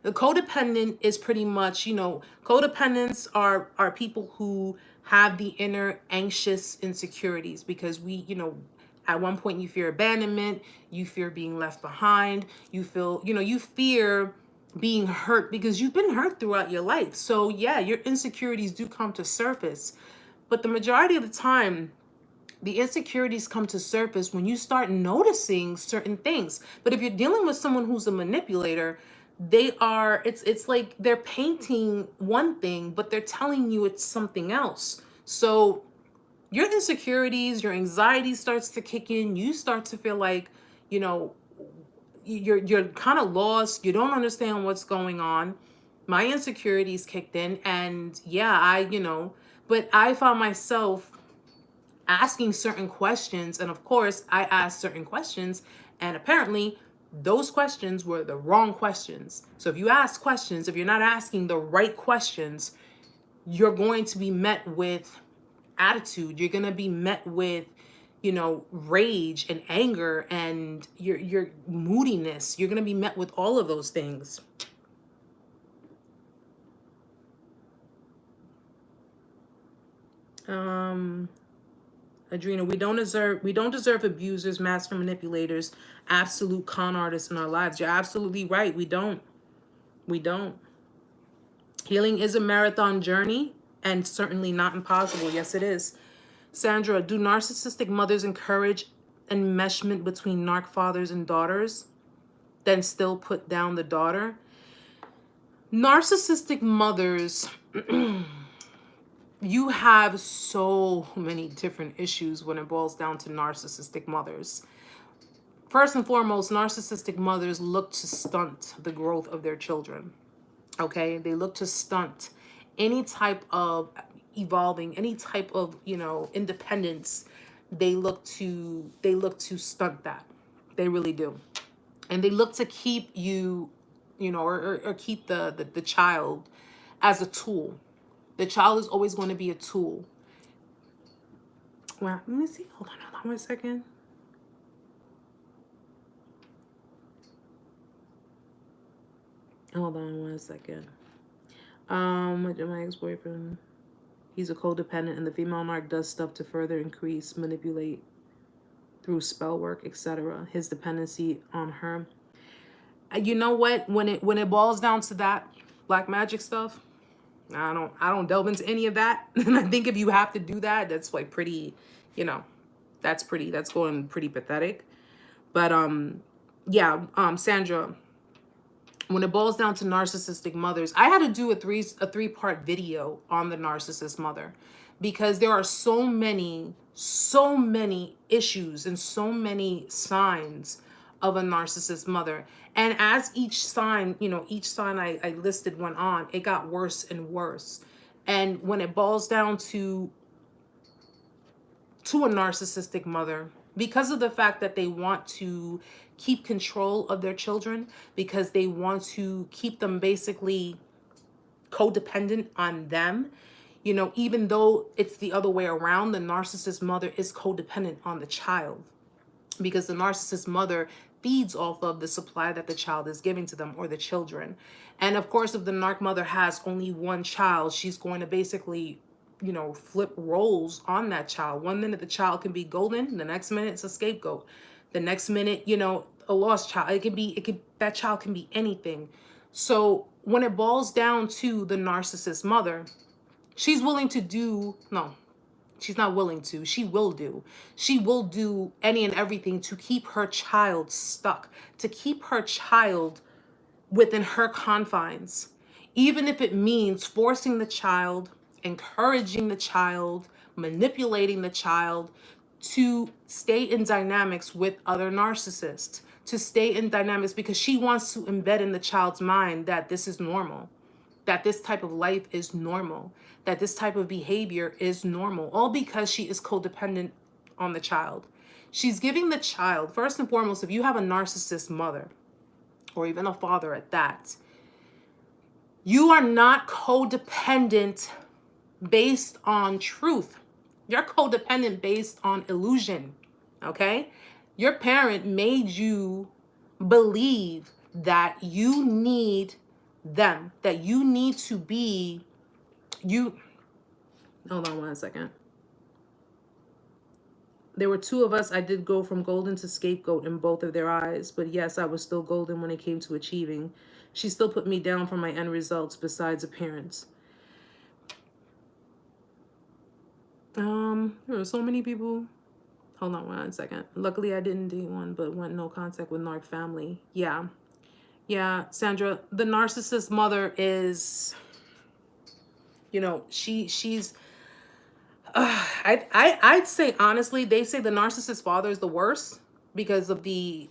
The codependent is pretty much, codependents are people who have the inner anxious insecurities, because at one point you fear abandonment, you fear being left behind, you fear being hurt because you've been hurt throughout your life. So yeah, your insecurities do come to surface. But the majority of the time, the insecurities come to surface when you start noticing certain things. But if you're dealing with someone who's a manipulator, it's like they're painting one thing, but they're telling you it's something else. So your insecurities, your anxiety starts to kick in. You start to feel like, you're kind of lost. You don't understand what's going on. My insecurities kicked in, and yeah, but I found myself asking certain questions. And of course, I asked certain questions, and apparently those questions were the wrong questions. So if you ask questions, if you're not asking the right questions, you're going to be met with attitude. You're going to be met with, rage and anger and your moodiness. You're going to be met with all of those things. Adrena, we don't deserve abusers, master manipulators, absolute con artists in our lives. You're absolutely right. We don't. Healing is a marathon journey, and certainly not impossible. Yes, it is. Sandra, do narcissistic mothers encourage enmeshment between narc fathers and daughters, then still put down the daughter? Narcissistic mothers, you have so many different issues when it boils down to narcissistic mothers. First and foremost, narcissistic mothers look to stunt the growth of their children. Okay? They look to stunt any type of evolving, any type of, independence. They look to stunt that. They really do. And they look to keep you, or keep the child as a tool. The child is always going to be a tool. Well, let me see. Hold on 1 second. Hold on 1 second. What did my ex-boyfriend? He's a codependent, and the female narc does stuff to further increase, manipulate through spell work, etc. His dependency on her. You know what? When it boils down to that black magic stuff, I don't delve into any of that. And I think if you have to do that, that's like pretty, you know, that's going pretty pathetic. But yeah, Sandra, when it boils down to narcissistic mothers, I had to do a three-part video on the narcissist mother, because there are so many issues and so many signs of a narcissist mother. And as each sign, each sign I listed went on, it got worse and worse. And when it boils down to a narcissistic mother, because of the fact that they want to keep control of their children, because they want to keep them basically codependent on them, even though it's the other way around, the narcissist mother is codependent on the child, because the narcissist mother feeds off of the supply that the child is giving to them, or the children. And of course, if the narc mother has only one child, she's going to basically flip roles on that child. One minute the child can be golden, the next minute it's a scapegoat, the next minute a lost child. That child can be anything. So when it boils down to the narcissist mother, she's willing to do no she's not willing to, she will do any and everything to keep her child stuck, to keep her child within her confines, even if it means forcing the child, encouraging the child, manipulating the child to stay in dynamics with other narcissists, to stay in dynamics, because she wants to embed in the child's mind that this is normal, that this type of life is normal, that this type of behavior is normal, all because she is codependent on the child. She's giving the child, first and foremost, if you have a narcissist mother, or even a father at that, you are not codependent based on truth. You're codependent based on illusion, okay? Your parent made you believe that you need them, that you need to be you. Hold on 1 second. There were two of us. I did go from golden to scapegoat in both of their eyes, but yes, I was still golden when it came to achieving. She still put me down for my end results besides appearance. There were so many people. Hold on 1 second. Luckily, I didn't date one, but went no contact with Narc family. Yeah, Sandra, the narcissist mother is, she's. I'd say honestly, they say the narcissist father is the worst because of the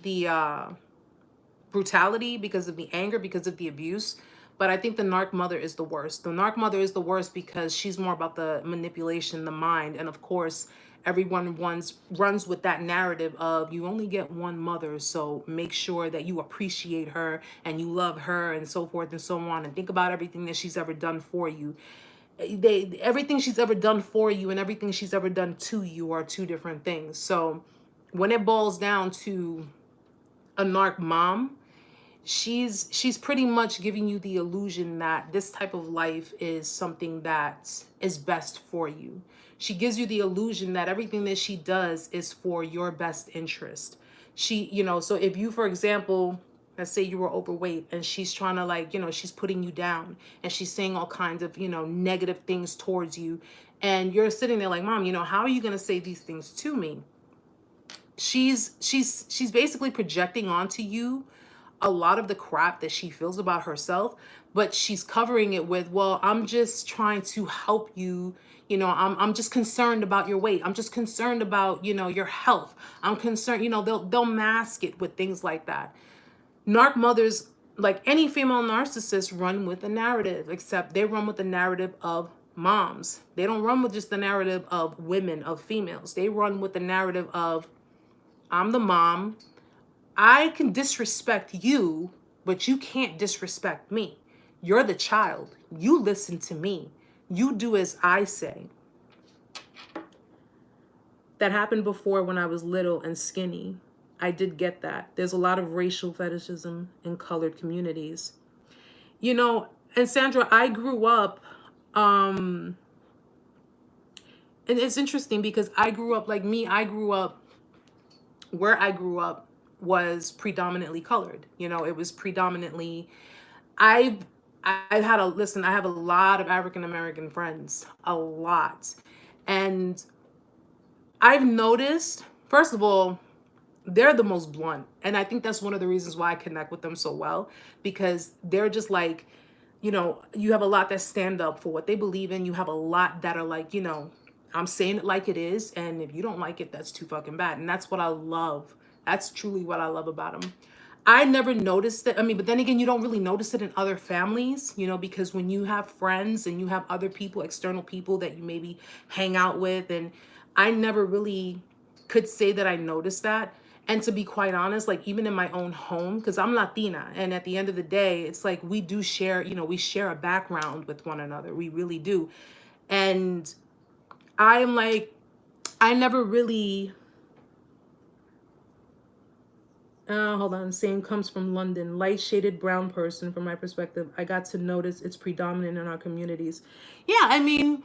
brutality, because of the anger, because of the abuse. But I think the narc mother is the worst. The narc mother is the worst because she's more about the manipulation, the mind. And of course, everyone runs with that narrative of you only get one mother. So make sure that you appreciate her and you love her and so forth and so on. And think about everything that she's ever done for you. Everything she's ever done for you and everything she's ever done to you are two different things. So when it boils down to a narc mom, she's pretty much giving you the illusion that this type of life is something that is best for you. She gives you the illusion that everything that she does is for your best interest. So if you, for example, let's say you were overweight and she's trying to she's putting you down and she's saying all kinds of, negative things towards you. And you're sitting there like, Mom, how are you going to say these things to me? She's basically projecting onto you a lot of the crap that she feels about herself, but she's covering it with, well, I'm just trying to help you. I'm just concerned about your weight. I'm just concerned about, your health. I'm concerned, they'll mask it with things like that. Narc mothers, like any female narcissist, run with a narrative, except they run with the narrative of moms. They don't run with just the narrative of women, of females. They run with the narrative of, I'm the mom. I can disrespect you, but you can't disrespect me. You're the child. You listen to me. You do as I say. That happened before when I was little and skinny. I did get that. There's a lot of racial fetishism in colored communities. And Sandra, I grew up And it's interesting because I grew up like me. Where I grew up was predominantly colored. You know, it was predominantly, I've, I've had a, listen, I have a lot of African American friends, a lot. And I've noticed, first of all, they're the most blunt. And I think that's one of the reasons why I connect with them so well, because they're just like, you know, you have a lot that stand up for what they believe in. You have a lot that are like, you know, I'm saying it like it is. And if you don't like it, that's too fucking bad. And that's what I love. That's truly what I love about them. I never noticed it. I mean, but then again, you don't really notice it in other families, you know, because when you have friends and you have other people, external people that you maybe hang out with, and I never really could say that I noticed that. And to be quite honest, like even in my own home, because I'm Latina, and at the end of the day, it's like we do share, you know, we share a background with one another. We really do. And I'm like, I never really, hold on, same comes from London. Light shaded brown person, from my perspective, I got to notice it's predominant in our communities. Yeah, I mean,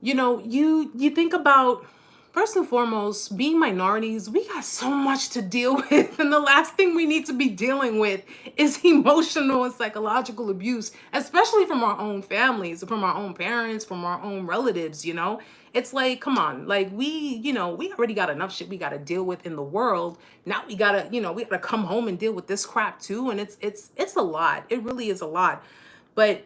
you know, you think about, first and foremost, being minorities, we got so much to deal with, and the last thing we need to be dealing with is emotional and psychological abuse, especially from our own families, from our own parents, from our own relatives. You know, it's like, come on, like we, you know, we already got enough shit we got to deal with in the world. Now we gotta, you know, we gotta come home and deal with this crap too, and it's a lot. It really is a lot. But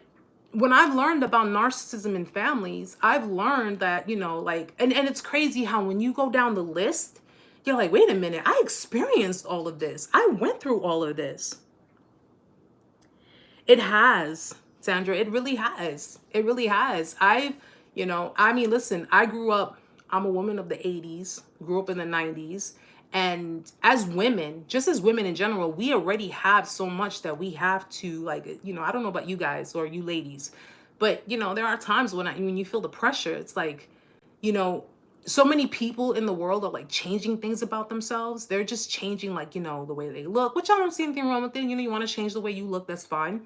when I've learned about narcissism in families, I've learned that, you know, like, and it's crazy how when you go down the list, you're like, wait a minute, I experienced all of this. I went through all of this. It has, Sandra, it really has. It really has. You know, I mean, listen, I grew up, I'm a woman of the 80s, grew up in the 90s. And as women, just as women in general, we already have so much that we have to, like, you know, I don't know about you guys or you ladies, but, you know, there are times when you feel the pressure, it's like, you know, so many people in the world are like changing things about themselves. They're just changing, like, you know, the way they look, which I don't see anything wrong with it. You know, you want to change the way you look, that's fine.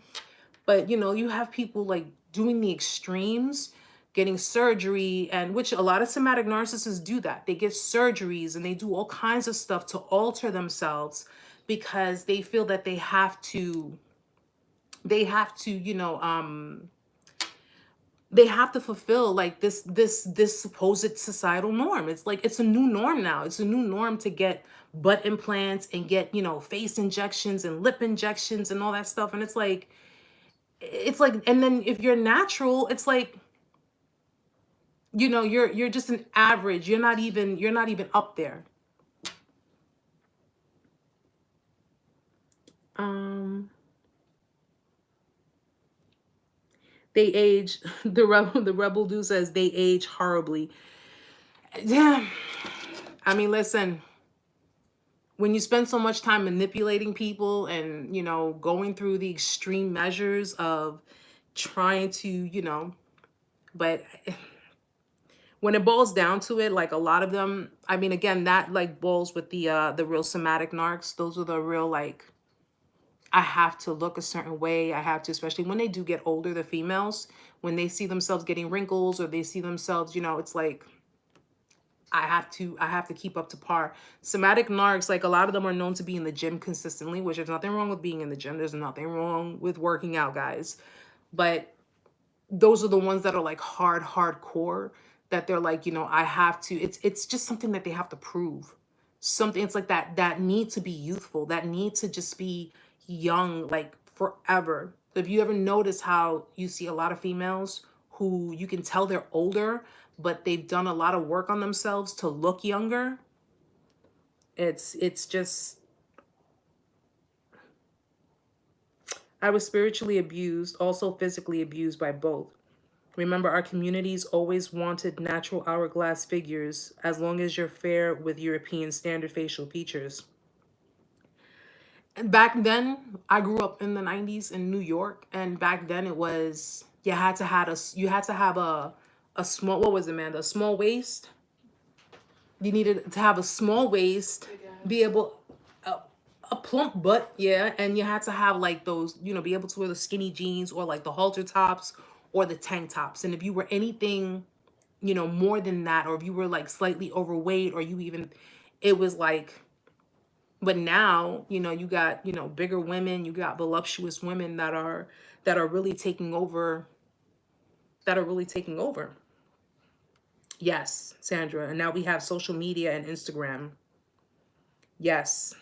But, you know, you have people like doing the extremes, getting surgery, and which a lot of somatic narcissists do that. They get surgeries and they do all kinds of stuff to alter themselves because they feel that you know, they have to fulfill like this supposed societal norm. It's like it's a new norm now. It's a new norm to get butt implants and get, you know, face injections and lip injections and all that stuff. And it's like, and then if you're natural, it's like, you know, you're just an average. You're not even up there. Um, they age. The rebel dude says they age horribly. Yeah, I mean, listen. When you spend so much time manipulating people and, you know, going through the extreme measures of trying to, you know, but when it boils down to it, like a lot of them, I mean, again, that like boils with the real somatic narcs. Those are the real, like, I have to look a certain way. I have to, especially when they do get older, the females, when they see themselves getting wrinkles or they see themselves, you know, it's like, I have to keep up to par. Somatic narcs, like a lot of them are known to be in the gym consistently, which there's nothing wrong with being in the gym. There's nothing wrong with working out, guys. But those are the ones that are like hardcore, that they're like, you know, I have to, it's just something that they have to prove. Something, it's like that need to be youthful, that need to just be young, like forever. If you ever notice how you see a lot of females who you can tell they're older, but they've done a lot of work on themselves to look younger, it's just, I was spiritually abused, also physically abused by both. Remember, our communities always wanted natural hourglass figures as long as you're fair with European standard facial features. And back then, I grew up in the 90s in New York, and back then it was, you had to have a small, what was it, man? A small waist. You needed to have a small waist, be able, a plump butt, yeah, and you had to have like those, you know, be able to wear the skinny jeans or like the halter tops or the tank tops. And if you were anything, you know, more than that, or if you were like slightly overweight, or you even, it was like, but now, you know, you got, you know, bigger women, you got voluptuous women that are really taking over, that are really taking over. Yes, Sandra. And now we have social media and Instagram. Yes.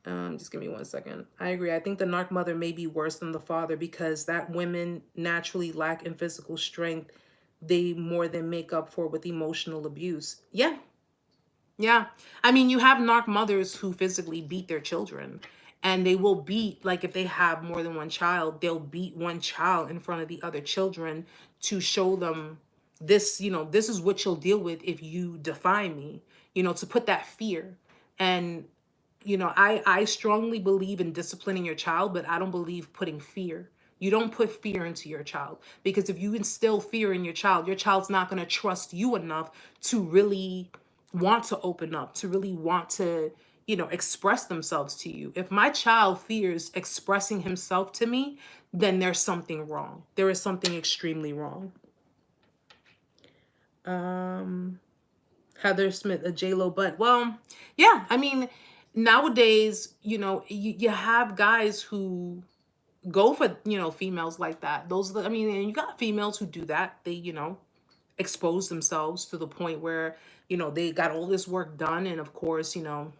Just give me 1 second. I agree. I think the narc mother may be worse than the father because that women naturally lack in physical strength. They more than make up for with emotional abuse. Yeah. Yeah. I mean, you have narc mothers who physically beat their children, and they will beat, like if they have more than one child, they'll beat one child in front of the other children to show them this, you know, this is what you'll deal with if you defy me, you know, to put that fear. And you know, I strongly believe in disciplining your child, but I don't believe putting fear. You don't put fear into your child, because if you instill fear in your child's not going to trust you enough to really want to open up, to really want to, you know, express themselves to you. If my child fears expressing himself to me, then there's something wrong. There is something extremely wrong. Heather Smith, a J-Lo butt. Well, yeah, I mean, nowadays, you know, you have guys who go for, you know, females like that. Those, I mean, and you got females who do that. They, you know, expose themselves to the point where, you know, they got all this work done. And of course, you know,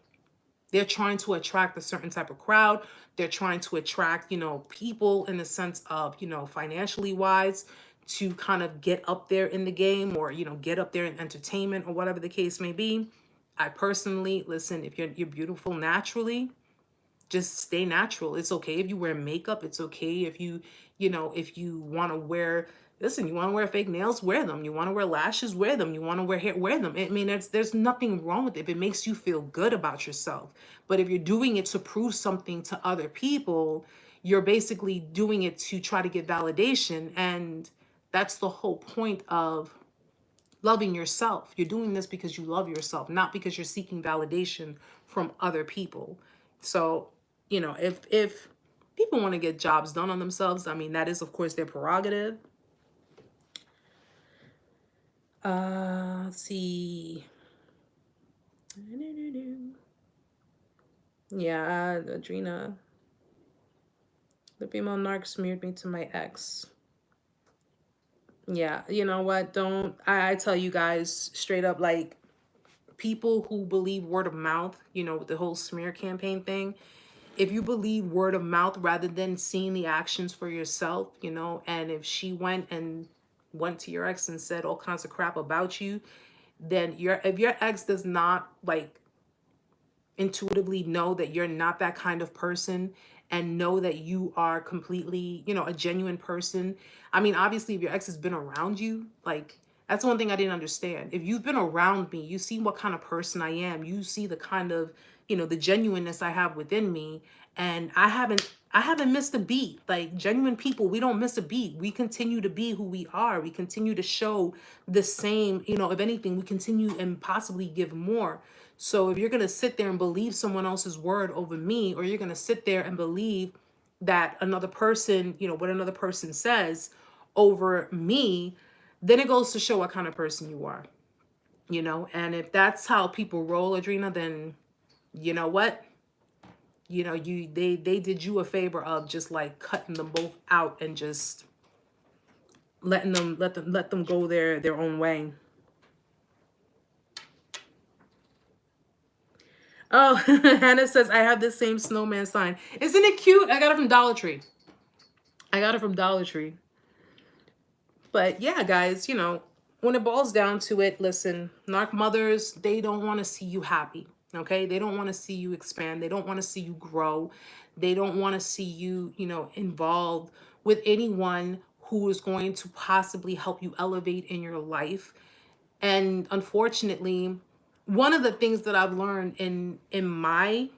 they're trying to attract a certain type of crowd. They're trying to attract, you know, people in the sense of, you know, financially wise, to kind of get up there in the game, or, you know, get up there in entertainment, or whatever the case may be. I personally, listen, if you're beautiful naturally, just stay natural. It's okay if you wear makeup. It's okay if you, you know, if you want to wear, listen, you want to wear fake nails, wear them. You want to wear lashes, wear them. You want to wear hair, wear them. I mean, there's nothing wrong with it if it makes you feel good about yourself. But if you're doing it to prove something to other people, you're basically doing it to try to get validation. And that's the whole point of loving yourself. You're doing this because you love yourself, not because you're seeking validation from other people. So, you know, if people want to get jobs done on themselves, I mean, that is, of course, their prerogative. Let's see. Yeah, Adrena. The female narc smeared me to my ex. Yeah, you know what? Don't, I tell you guys straight up, like, people who believe word of mouth, you know, with the whole smear campaign thing, if you believe word of mouth rather than seeing the actions for yourself, you know, and if she went to your ex and said all kinds of crap about you, then if your ex does not like intuitively know that you're not that kind of person, and know that you are completely, you know, a genuine person. I mean, obviously, if your ex has been around you, like, that's one thing I didn't understand. If you've been around me, you see what kind of person I am. You see the kind of, you know, the genuineness I have within me. And I haven't missed a beat. Like, genuine people, we don't miss a beat. We continue to be who we are. We continue to show the same, you know, if anything, we continue and possibly give more. So if you're going to sit there and believe someone else's word over me, or you're going to sit there and believe that another person, you know, what another person says over me, then it goes to show what kind of person you are, you know. And if that's how people roll, Adrena, then you know what? You know, they did you a favor of just like cutting them both out and just letting them let them go their own way. Oh, Hannah says, I have this same snowman sign. Isn't it cute? I got it from Dollar Tree. But yeah, guys, you know, when it boils down to it, listen, narc mothers, they don't want to see you happy. Okay? They don't want to see you expand. They don't want to see you grow. They don't want to see you, you know, involved with anyone who is going to possibly help you elevate in your life. And unfortunately, one of the things that I've learned in my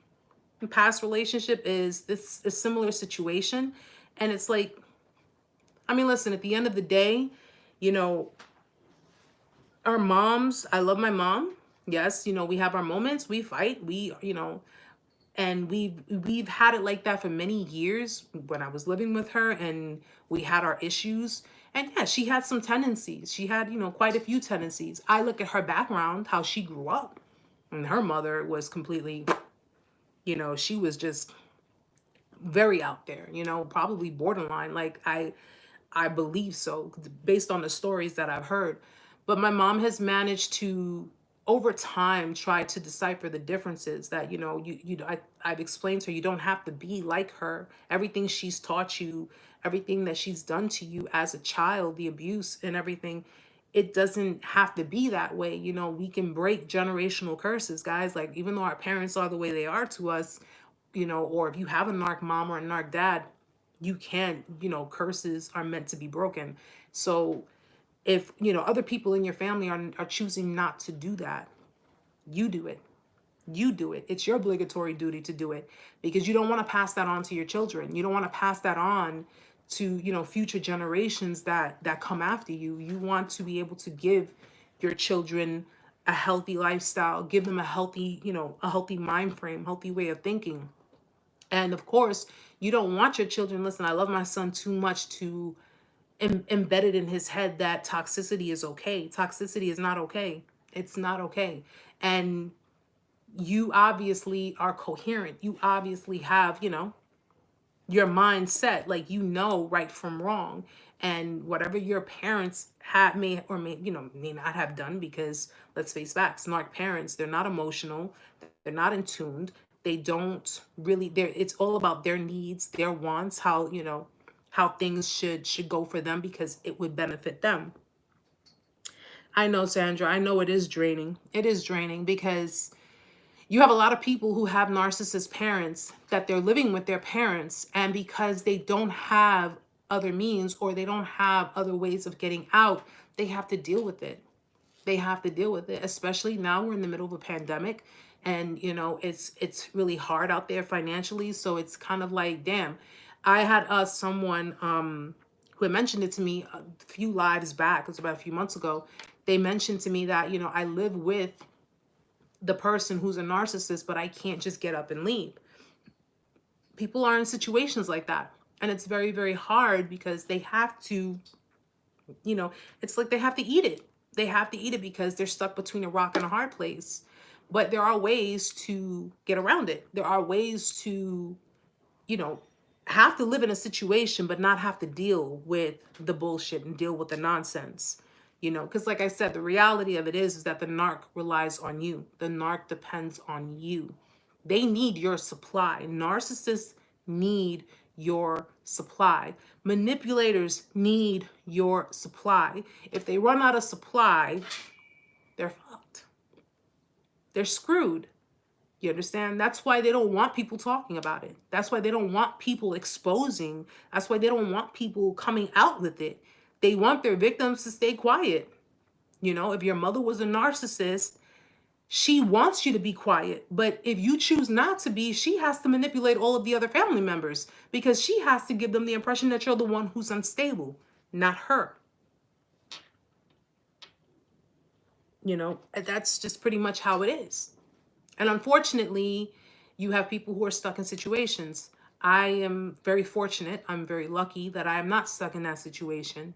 past relationship is this a similar situation. And it's like, I mean, listen, at the end of the day, you know, our moms, I love my mom. Yes, you know, we have our moments, we fight, we, you know, And we've had it like that for many years when I was living with her, and we had our issues. And yeah, she had some tendencies. She had, quite a few tendencies. I look at her background, how she grew up, and her mother was completely, she was just very out there, probably borderline. Like I believe so based on the stories that I've heard. But my mom has managed to, over time, try to decipher the differences that, I've explained to her, you don't have to be like her. Everything she's taught you, everything that she's done to you as a child, the abuse and everything, it doesn't have to be that way. We can break generational curses, guys. Like, even though our parents are the way they are to us, or if you have a narc mom or a narc dad, you can't, curses are meant to be broken. So if, other people in your family are choosing not to do that, you do it. You do it. It's your obligatory duty to do it, because you don't want to pass that on to your children. You don't want to pass that on to, future generations that come after you. You want to be able to give your children a healthy lifestyle, give them a healthy, a healthy mind frame, healthy way of thinking. And of course, you don't want your children, listen, I love my son too much to embed it in his head that toxicity is okay. Toxicity is not okay. It's not okay. And you obviously are coherent. You obviously have, your mindset, like, right from wrong. And whatever your parents may or may not have done, because let's face facts, narc parents, they're not emotional, they're not in tuned, they don't really, it's all about their needs, their wants, how things should go for them because it would benefit them. I know, Sandra, I know it is draining. It is draining because you have a lot of people who have narcissist parents that they're living with their parents, and because they don't have other means or they don't have other ways of getting out, they have to deal with it. They have to deal with it, especially now we're in the middle of a pandemic, and it's really hard out there financially. So it's kind of like, damn. I had someone who had mentioned it to me a few lives back. It was about a few months ago. They mentioned to me that, I live with the person who's a narcissist, but I can't just get up and leave. People are in situations like that. And it's very, very hard because they have to, it's like they have to eat it. They have to eat it because they're stuck between a rock and a hard place. But there are ways to get around it. There are ways to, have to live in a situation, but not have to deal with the bullshit and deal with the nonsense. Because like I said, the reality of it is that the narc relies on you. The narc depends on you. They need your supply. Narcissists need your supply. Manipulators need your supply. If they run out of supply, they're fucked. They're screwed. You understand? That's why they don't want people talking about it. That's why they don't want people exposing. That's why they don't want people coming out with it. They want their victims to stay quiet. If your mother was a narcissist, she wants you to be quiet. But if you choose not to be, she has to manipulate all of the other family members because she has to give them the impression that you're the one who's unstable, not her. That's just pretty much how it is. And unfortunately, you have people who are stuck in situations. I am very fortunate. I'm very lucky that I am not stuck in that situation.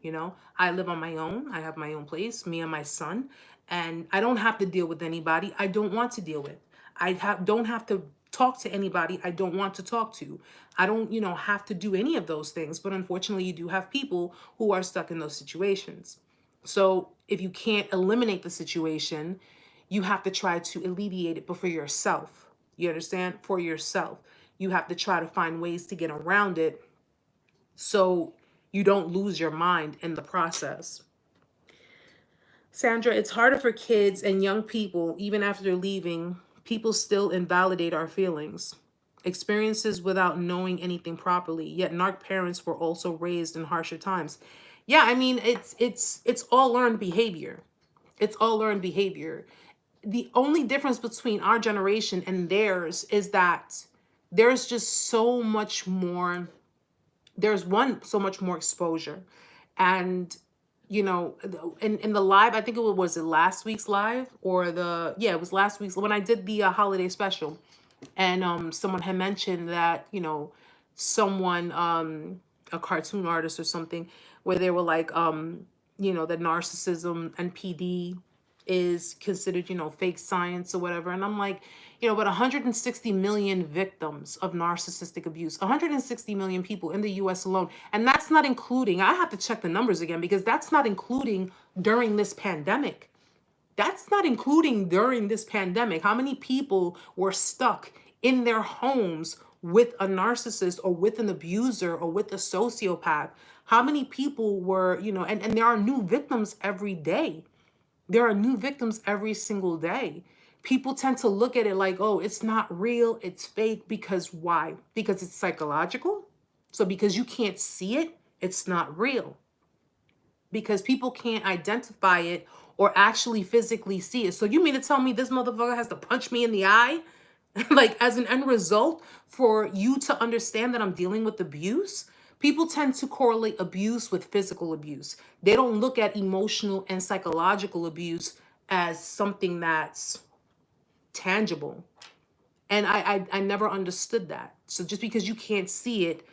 I live on my own. I have my own place, me and my son, and I don't have to deal with anybody I don't want to deal with. Don't have to talk to anybody I don't want to talk to. I don't, have to do any of those things. But unfortunately, you do have people who are stuck in those situations. So if you can't eliminate the situation, you have to try to alleviate it, but for yourself. You understand? For yourself. You have to try to find ways to get around it so you don't lose your mind in the process. Sandra, it's harder for kids and young people, even after leaving. People still invalidate our feelings, experiences without knowing anything properly. Yet narc parents were also raised in harsher times. Yeah, I mean, it's all learned behavior. It's all learned behavior. The only difference between our generation and theirs is that there's just so much more, so much more exposure. And, in the live, I think it was it last week's live or it was last week's, when I did the holiday special, And someone had mentioned that, you know, someone, a cartoon artist or something, where they were like, you know, that narcissism and PD is considered, you know, fake science or whatever. And I'm like, you know, but 160 million victims of narcissistic abuse, 160 million people in the US alone. And that's not including, I have to check the numbers again, because that's not including during this pandemic. That's not including during this pandemic. How many people were stuck in their homes with a narcissist or with an abuser or with a sociopath? How many people were, you know, and there are new victims every day. There are new victims every single day. People tend to look at it like, oh, it's not real, it's fake. Because why? Because it's psychological. So because you can't see it, it's not real. Because people can't identify it or actually physically see it. So you mean to tell me this motherfucker has to punch me in the eye? Like, as an end result for you to understand that I'm dealing with abuse? People tend to correlate abuse with physical abuse. They don't look at emotional and psychological abuse as something that's tangible. And I never understood that. So just because you can't see it,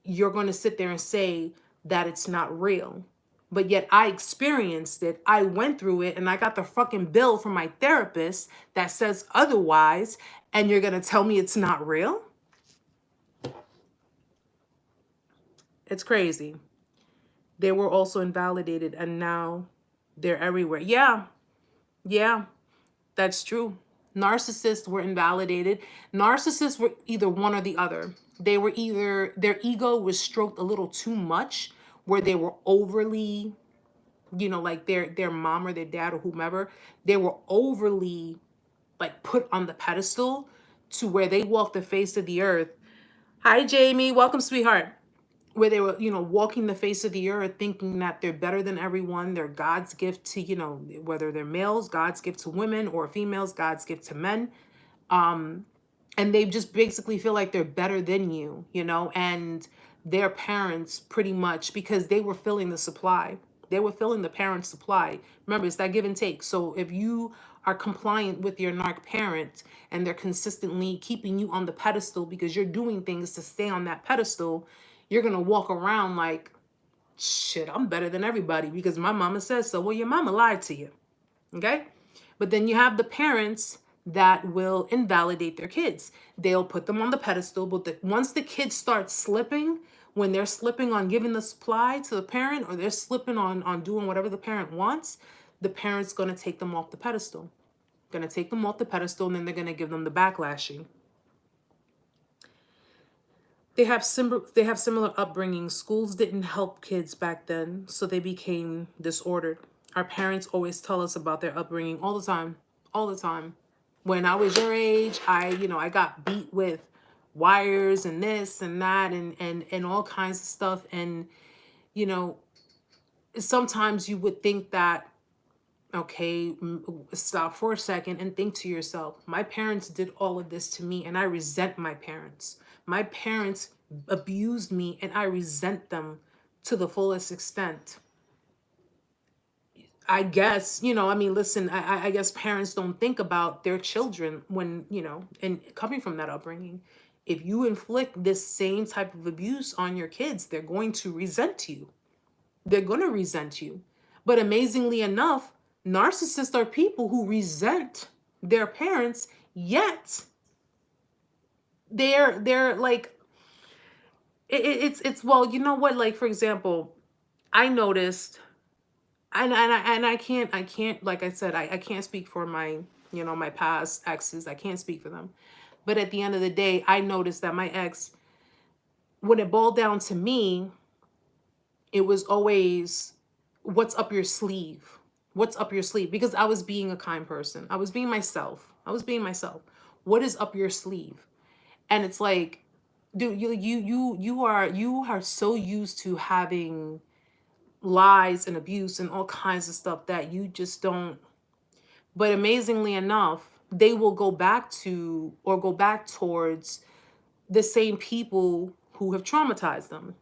you're going to sit there and say that it's not real. But yet I experienced it. I went through it, and I got the fucking bill from my therapist that says otherwise. And you're going to tell me it's not real? It's crazy. They were also invalidated, and now they're everywhere. Yeah, that's true. Narcissists were invalidated. Narcissists were either one or the other. They were either, their ego was stroked a little too much, where they were overly, you know, like their mom or their dad or whomever, they were overly like put on the pedestal to where they walked the face of the earth. Hi, Jamie. Welcome, sweetheart. Where they were, you know, walking the face of the earth thinking that they're better than everyone. They're God's gift to, you know, whether they're males, God's gift to women, or females, God's gift to men. And they just basically feel like they're better than you know, and their parents pretty much, because they were filling the supply. They were filling the parents' supply. Remember, it's that give and take. So if you are compliant with your narc parent and they're consistently keeping you on the pedestal because you're doing things to stay on that pedestal, you're going to walk around like, shit, I'm better than everybody because my mama says so. Well, your mama lied to you. Okay? But then you have the parents that will invalidate their kids. They'll put them on the pedestal, but once the kids start slipping, when they're slipping on giving the supply to the parent, or they're slipping on doing whatever the parent wants, the parent's going to take them off the pedestal. Going to take them off the pedestal, and then they're going to give them the backlashing. They have similar upbringing. Schools didn't help kids back then, so they became disordered. Our parents always tell us about their upbringing all the time, all the time. When I was your age, I got beat with wires and this and that and all kinds of stuff. And, you know, sometimes you would think that, okay, stop for a second and think to yourself, my parents did all of this to me and I resent my parents. My parents abused me and I resent them to the fullest extent. I guess, you know, I mean, listen, I guess parents don't think about their children when, you know, and coming from that upbringing, if you inflict this same type of abuse on your kids, they're going to resent you. They're going to resent you. But amazingly enough, narcissists are people who resent their parents, yet they're like, it's well, you know what, like, for example, I noticed, and I can't, like I said, I can't speak for my, you know, my past exes. I can't speak for them. But at the end of the day, I noticed that my ex, when it boiled down to me, it was always, what's up your sleeve? What's up your sleeve? Because I was being a kind person. I was being myself. What is up your sleeve? And it's like, dude, you are so used to having lies and abuse and all kinds of stuff that you just don't. But amazingly enough, they will go back to, or go back towards, the same people who have traumatized them.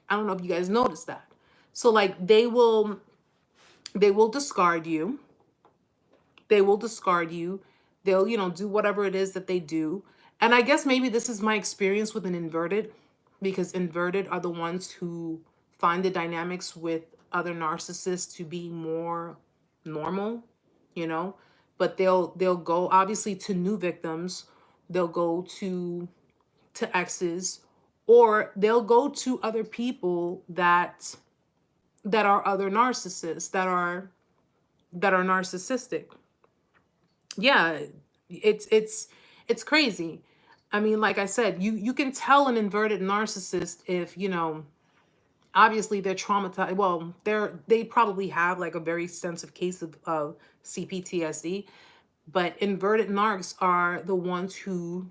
I don't know if you guys noticed that. So like they will discard you. They will discard you. They'll, you know, do whatever it is that they do. And I guess maybe this is my experience with an inverted, because inverted are the ones who find the dynamics with other narcissists to be more normal, you know. But they'll go obviously to new victims, they'll go to exes, or they'll go to other people that are other narcissists, that are narcissistic. Yeah, it's crazy. I mean, like I said, you can tell an inverted narcissist if, you know, obviously they're traumatized. Well, they probably have like a very extensive case of CPTSD, but inverted narcs are the ones who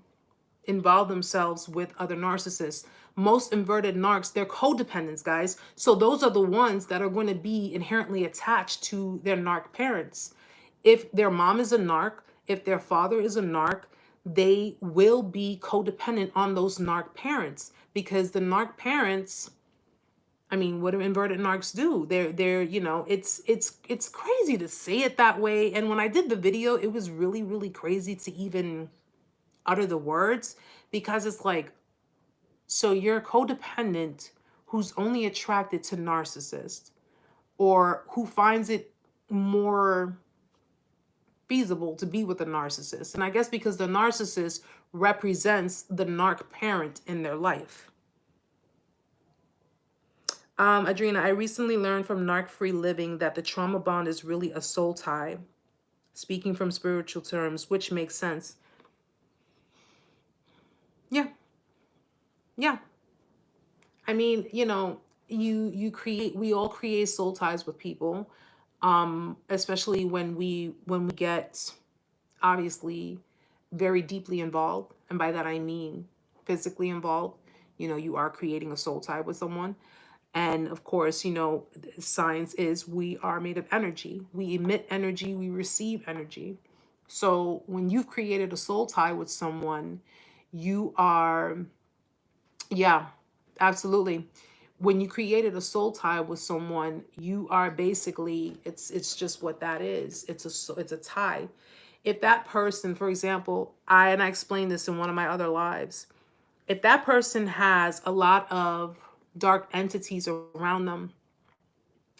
involve themselves with other narcissists. Most inverted narcs, they're codependents, guys. So those are the ones that are going to be inherently attached to their narc parents. If their mom is a narc, if their father is a narc, they will be codependent on those narc parents, because the narc parents, I mean, what do inverted narcs do? They're, you know, it's crazy to say it that way. And when I did the video, it was really, really crazy to even utter the words, because it's like, so you're a codependent who's only attracted to narcissists, or who finds it more feasible to be with a narcissist. And I guess because the narcissist represents the narc parent in their life. Adrena, I recently learned from Narc Free Living that the trauma bond is really a soul tie, speaking from spiritual terms, which makes sense. Yeah. Yeah. I mean, you know, we all create soul ties with people, especially when we get obviously very deeply involved. And by that I mean physically involved. You know, you are creating a soul tie with someone. And of course, you know, science is we are made of energy. We emit energy, we receive energy. So when you've created a soul tie with someone, you are, yeah, absolutely. When you created a soul tie with someone, you are basically, it's just what that is. It's a tie. If that person, for example, I explained this in one of my other lives, if that person has a lot of dark entities around them,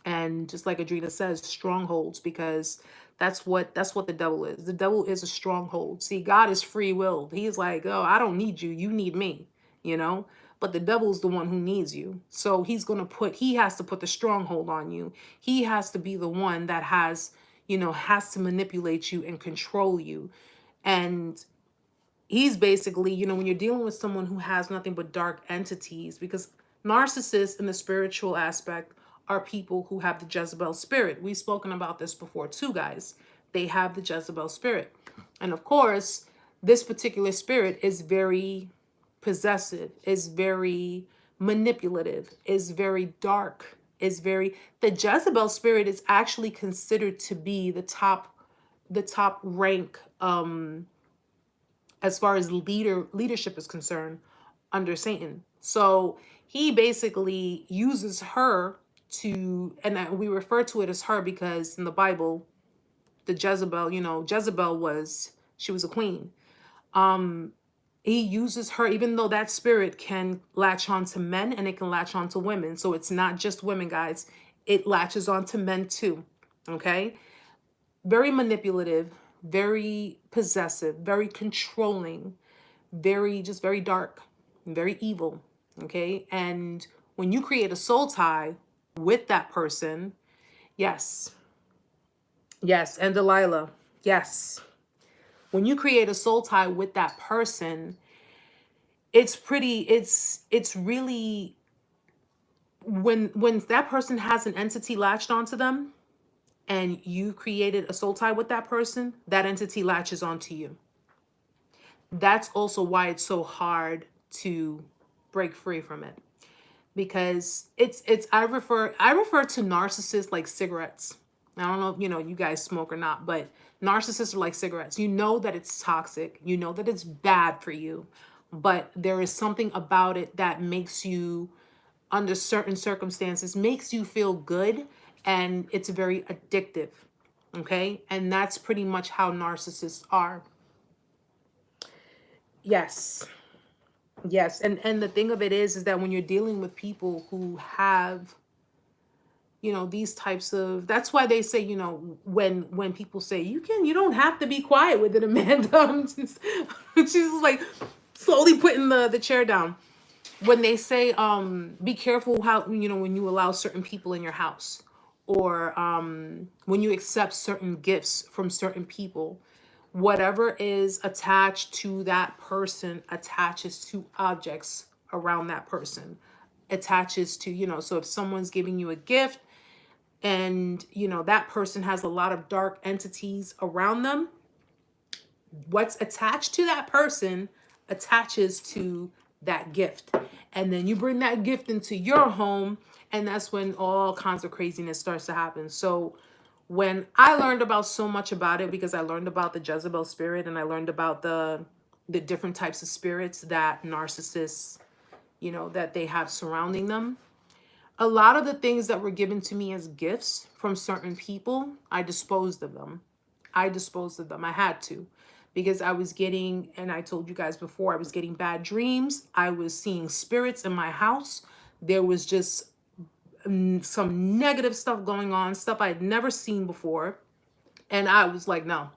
and just like Adrena says, strongholds, because that's what the devil is. The devil is a stronghold. See, God is free willed. He's like, oh, I don't need you, you need me, you know. But the devil's the one who needs you. So he has to put the stronghold on you. He has to be the one that has, you know, has to manipulate you and control you. And he's basically, you know, when you're dealing with someone who has nothing but dark entities, because narcissists in the spiritual aspect are people who have the Jezebel spirit. We've spoken about this before too, guys. They have the Jezebel spirit. And of course, this particular spirit is very possessive, is very manipulative, is very dark, is very, the Jezebel spirit is actually considered to be the top rank as far as leadership is concerned under Satan. So he basically uses her to, and we refer to it as her because in the Bible, the Jezebel, you know, she was a queen. He uses her, even though that spirit can latch on to men and it can latch on to women. So it's not just women, guys. It latches on to men too. Okay. Very manipulative, very possessive, very controlling, just very dark, very evil. Okay. And when you create a soul tie with that person, yes. Yes. And Delilah, yes. When you create a soul tie with that person, it's really, when that person has an entity latched onto them and you created a soul tie with that person, that entity latches onto you. That's also why it's so hard to break free from it, because I refer to narcissists like cigarettes. I don't know if you know, you guys smoke or not, but narcissists are like cigarettes. You know that it's toxic, you know that it's bad for you, but there is something about it that makes you, under certain circumstances, makes you feel good, and it's very addictive. Okay. And that's pretty much how narcissists are. Yes. Yes. And the thing of it is that when you're dealing with people who have, you know, these types of, that's why they say, you know, when people say you don't have to be quiet with it, Amanda. She's just like slowly putting the chair down. When they say be careful how, you know, when you allow certain people in your house, or when you accept certain gifts from certain people, whatever is attached to that person attaches to objects around that person, attaches to, you know, so if someone's giving you a gift and, you know, that person has a lot of dark entities around them, what's attached to that person attaches to that gift. And then you bring that gift into your home, and that's when all kinds of craziness starts to happen. So when I learned about so much about it, because I learned about the Jezebel spirit, and I learned about the different types of spirits that narcissists, you know, that they have surrounding them. A lot of the things that were given to me as gifts from certain people, I disposed of them. I disposed of them. I had to, because I was getting, and I told you guys before, I was getting bad dreams. I was seeing spirits in my house. There was just some negative stuff going on, stuff I had never seen before. And I was like, no.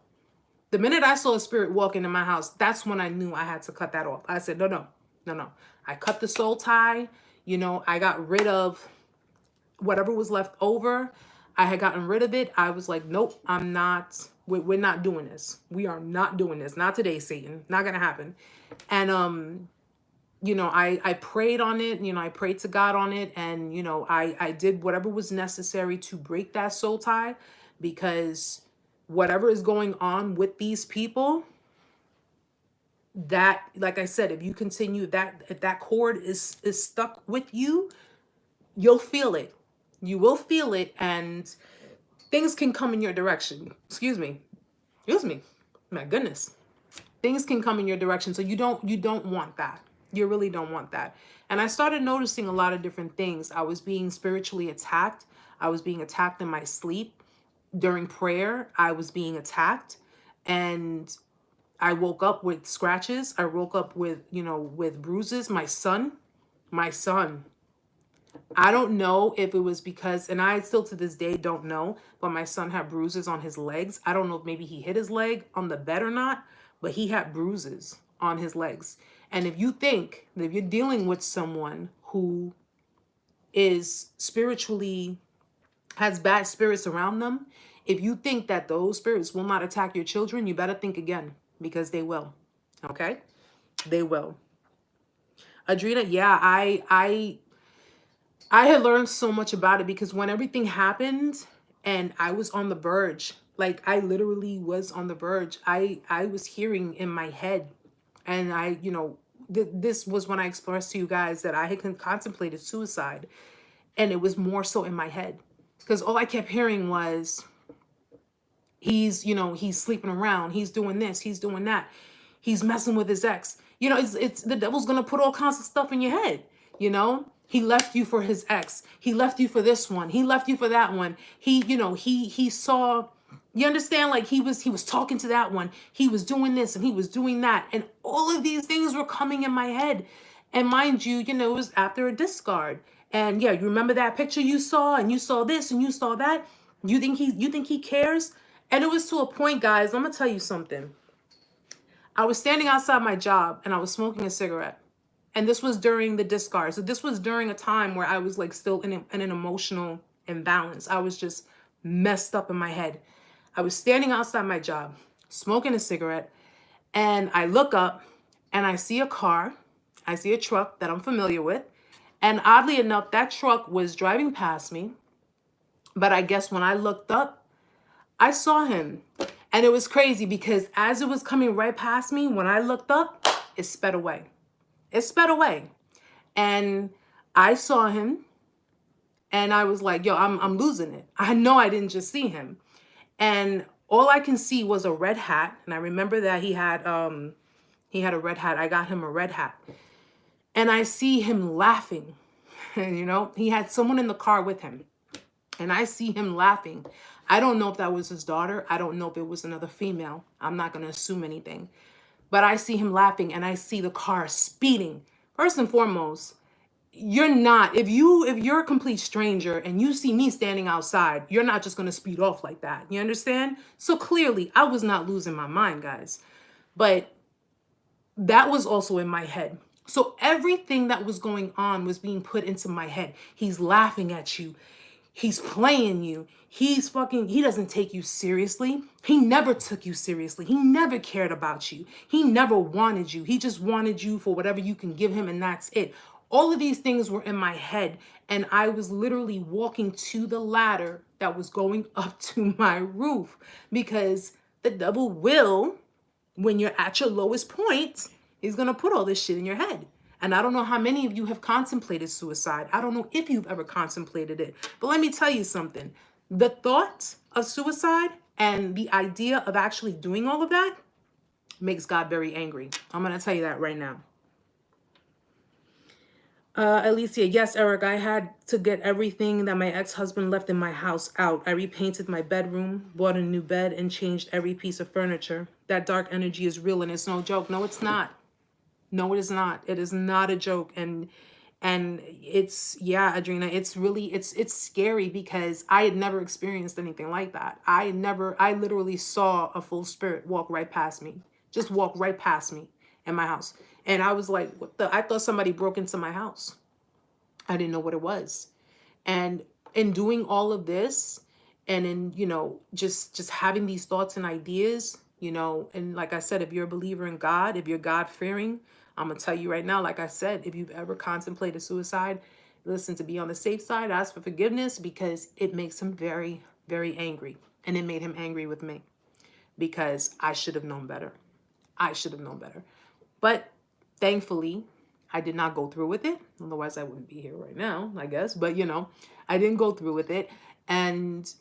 The minute I saw a spirit walk into my house, that's when I knew I had to cut that off. I said, no, no, no, no. I cut the soul tie. You know, I got rid of whatever was left over. I had gotten rid of it. I was like, nope, I'm not, we're not doing this. We are not doing this. Not today, Satan. Not going to happen. And, you know, I prayed on it, you know, I prayed to God on it. And, you know, I did whatever was necessary to break that soul tie, because whatever is going on with these people, that, like I said, if you continue that, if that cord is stuck with you, you'll feel it. You will feel it, and things can come in your direction. Excuse me. Excuse me. My goodness. Things can come in your direction. So you don't want that. You really don't want that. And I started noticing a lot of different things. I was being spiritually attacked. I was being attacked in my sleep. During prayer, I was being attacked. And I woke up with scratches. I woke up with, you know, with bruises. My son, I don't know if it was because, and I still to this day don't know, but my son had bruises on his legs. I don't know if maybe he hit his leg on the bed or not, but he had bruises on his legs. And if you think that if you're dealing with someone who is spiritually, has bad spirits around them, if you think that those spirits will not attack your children, you better think again, because they will. Okay? They will. Adrena, yeah, I had learned so much about it, because when everything happened and I was on the verge, like I literally was on the verge. I was hearing in my head, and I, you know, this was when I expressed to you guys that I had contemplated suicide, and it was more so in my head, because all I kept hearing was, he's, you know, he's sleeping around, he's doing this, he's doing that, he's messing with his ex. You know, it's the devil's gonna put all kinds of stuff in your head. You know, he left you for his ex, he left you for this one, he left you for that one. He, you know, he saw, you understand, like he was talking to that one, he was doing this and he was doing that, and all of these things were coming in my head. And mind you, you know, it was after a discard. And yeah, you remember that picture you saw, and you saw this and you saw that. You think he cares? And it was to a point, guys, I'm gonna tell you something. I was standing outside my job and I was smoking a cigarette. And this was during the discard. So this was during a time where I was like still in an emotional imbalance. I was just messed up in my head. I was standing outside my job, smoking a cigarette, and I look up and I see a car. I see a truck that I'm familiar with. And oddly enough, that truck was driving past me. But I guess when I looked up, I saw him. And it was crazy, because as it was coming right past me, when I looked up, it sped away. It sped away. And I saw him, and I was like, yo, I'm losing it. I know I didn't just see him. And all I can see was a red hat. And I remember that he had a red hat. I got him a red hat. And I see him laughing. And, you know, he had someone in the car with him. And I see him laughing. I don't know if that was his daughter. I don't know if it was another female. I'm not going to assume anything. But I see him laughing and I see the car speeding. First and foremost, you're not, if you're a complete stranger and you see me standing outside, you're not just going to speed off like that. You understand? So clearly I was not losing my mind, guys. But that was also in my head. So everything that was going on was being put into my head. He's laughing at you. He's playing you. He doesn't take you seriously. He never took you seriously. He never cared about you. He never wanted you. He just wanted you for whatever you can give him, and that's it. All of these things were in my head, and I was literally walking to the ladder that was going up to my roof, because the devil will, when you're at your lowest point, he's going to put all this shit in your head. And I don't know how many of you have contemplated suicide. I don't know if you've ever contemplated it. But let me tell you something. The thought of suicide and the idea of actually doing all of that makes God very angry. I'm going to tell you that right now. Alicia, yes, Eric, I had to get everything that my ex-husband left in my house out. I repainted my bedroom, bought a new bed, and changed every piece of furniture. That dark energy is real and it's no joke. No, it's not. No, it is not. It is not a joke. And it's, yeah, Adrena, it's really, it's scary, because I had never experienced anything like that. I literally saw a full spirit walk right past me, just walk right past me in my house. And I was like, I thought somebody broke into my house. I didn't know what it was. And in doing all of this, and in, just having these thoughts and ideas, and like I said, if you're a believer in God, if you're God-fearing, I'm going to tell you right now, like I said, if you've ever contemplated suicide, listen, to be on the safe side, ask for forgiveness, because it makes him very, very angry. And it made him angry with me, because I should have known better. I should have known better. But thankfully, I did not go through with it. Otherwise, I wouldn't be here right now, I guess. But, I didn't go through with it. And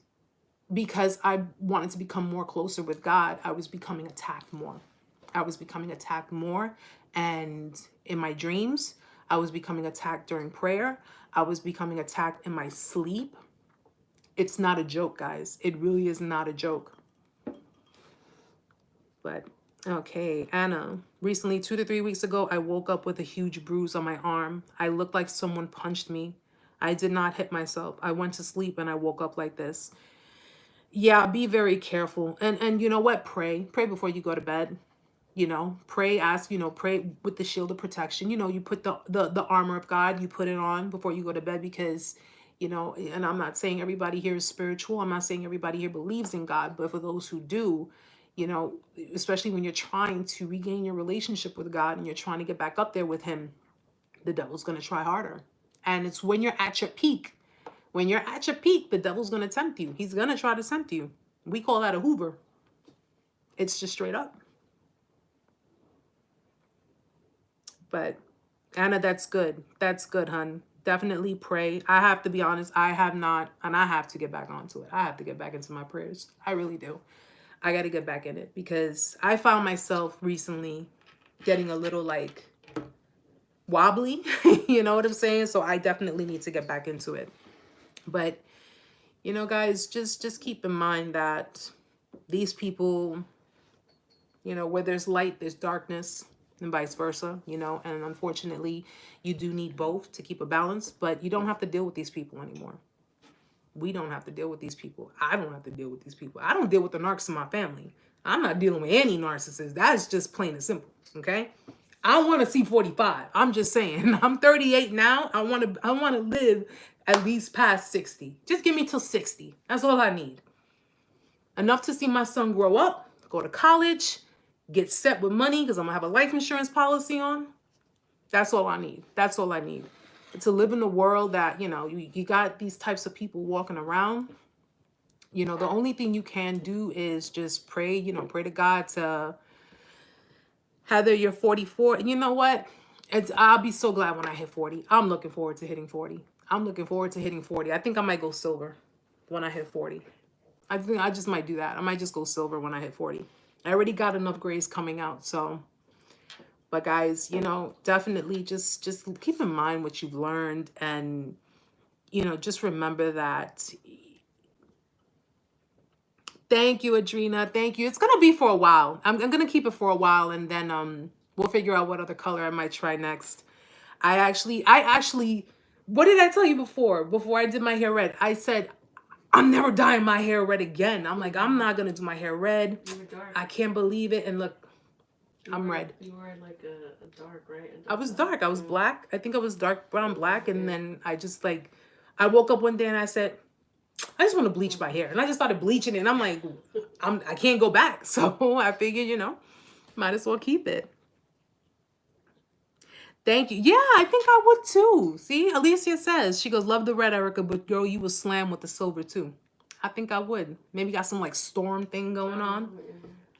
because I wanted to become more closer with God, I was becoming attacked more. I was becoming attacked more. And in my dreams, I was becoming attacked during prayer. I was becoming attacked in my sleep. It's not a joke, guys. It really is not a joke. But, okay, Anna. Recently, 2 to 3 weeks ago, I woke up with a huge bruise on my arm. I looked like someone punched me. I did not hit myself. I went to sleep and I woke up like this. Yeah, be very careful. And you know what? Pray. Pray before you go to bed. Pray, ask, pray with the shield of protection. You put the armor of God, you put it on before you go to bed, because, and I'm not saying everybody here is spiritual. I'm not saying everybody here believes in God, but for those who do, especially when you're trying to regain your relationship with God and you're trying to get back up there with him, the devil's going to try harder. And it's when you're at your peak. When you're at your peak, the devil's going to tempt you. He's going to try to tempt you. We call that a Hoover. It's just straight up. But Anna, that's good. That's good, hun. Definitely pray. I have to be honest. I have not, and I have to get back onto it. I have to get back into my prayers. I really do. I got to get back in it, because I found myself recently getting a little wobbly. You know what I'm saying? So I definitely need to get back into it. But, guys, just keep in mind that these people, where there's light, there's darkness, and vice versa, and unfortunately, you do need both to keep a balance, but you don't have to deal with these people anymore. We don't have to deal with these people. I don't have to deal with these people. I don't deal with the narcs in my family. I'm not dealing with any narcissists. That's just plain and simple, okay? I want to see 45. I'm just saying. I'm 38 now. I want to live at least past 60. Just give me till 60. That's all I need. Enough to see my son grow up, go to college, get set with money, because I'm going to have a life insurance policy on. That's all I need. That's all I need. To live in a world that, you got these types of people walking around. The only thing you can do is just pray, pray to God to, Heather, you're 44. And you know what? I'll be so glad when I hit 40. I'm looking forward to hitting 40. I'm looking forward to hitting 40. I think I might go silver when I hit 40. I think I just might do that. I might just go silver when I hit 40. I already got enough grays coming out, so. But guys, definitely just keep in mind what you've learned, and, just remember that Thank you, Adrena. Thank you. It's gonna be for a while. I'm gonna keep it for a while, and then we'll figure out what other color I might try next. I actually, what did I tell you before? Before I did my hair red, I said I'm never dyeing my hair red again. I'm like, I'm not gonna do my hair red. You were dark. I can't believe it. And look, I'm red. You were like a dark, right? I was dark. I was black. I think I was dark brown black. And then I just like, I woke up one day and I said, I just want to bleach my hair. And I just started bleaching it. And I'm like, I can't go back. So I figured, you know, might as well keep it. Thank you. Yeah, I think I would too. See, Alicia says, she goes, love the red, Erica, but girl, you will slam with the silver too. I think I would. Maybe got some like storm thing going on.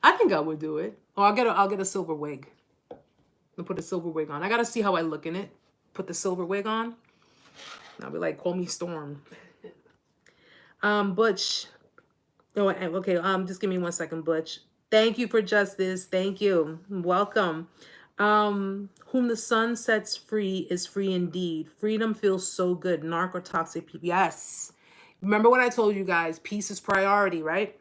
I think I would do it. Or I'll get a silver wig. I'll put a silver wig on. I gotta see how I look in it. Put the silver wig on. And I'll be like, call me Storm. Butch. Oh, okay. Just give me 1 second, Butch. Thank you for justice. Thank you. Welcome. Whom the sun sets free is free indeed. Freedom feels so good. Narc or toxic people. Yes. Remember what I told you guys? Peace is priority, right?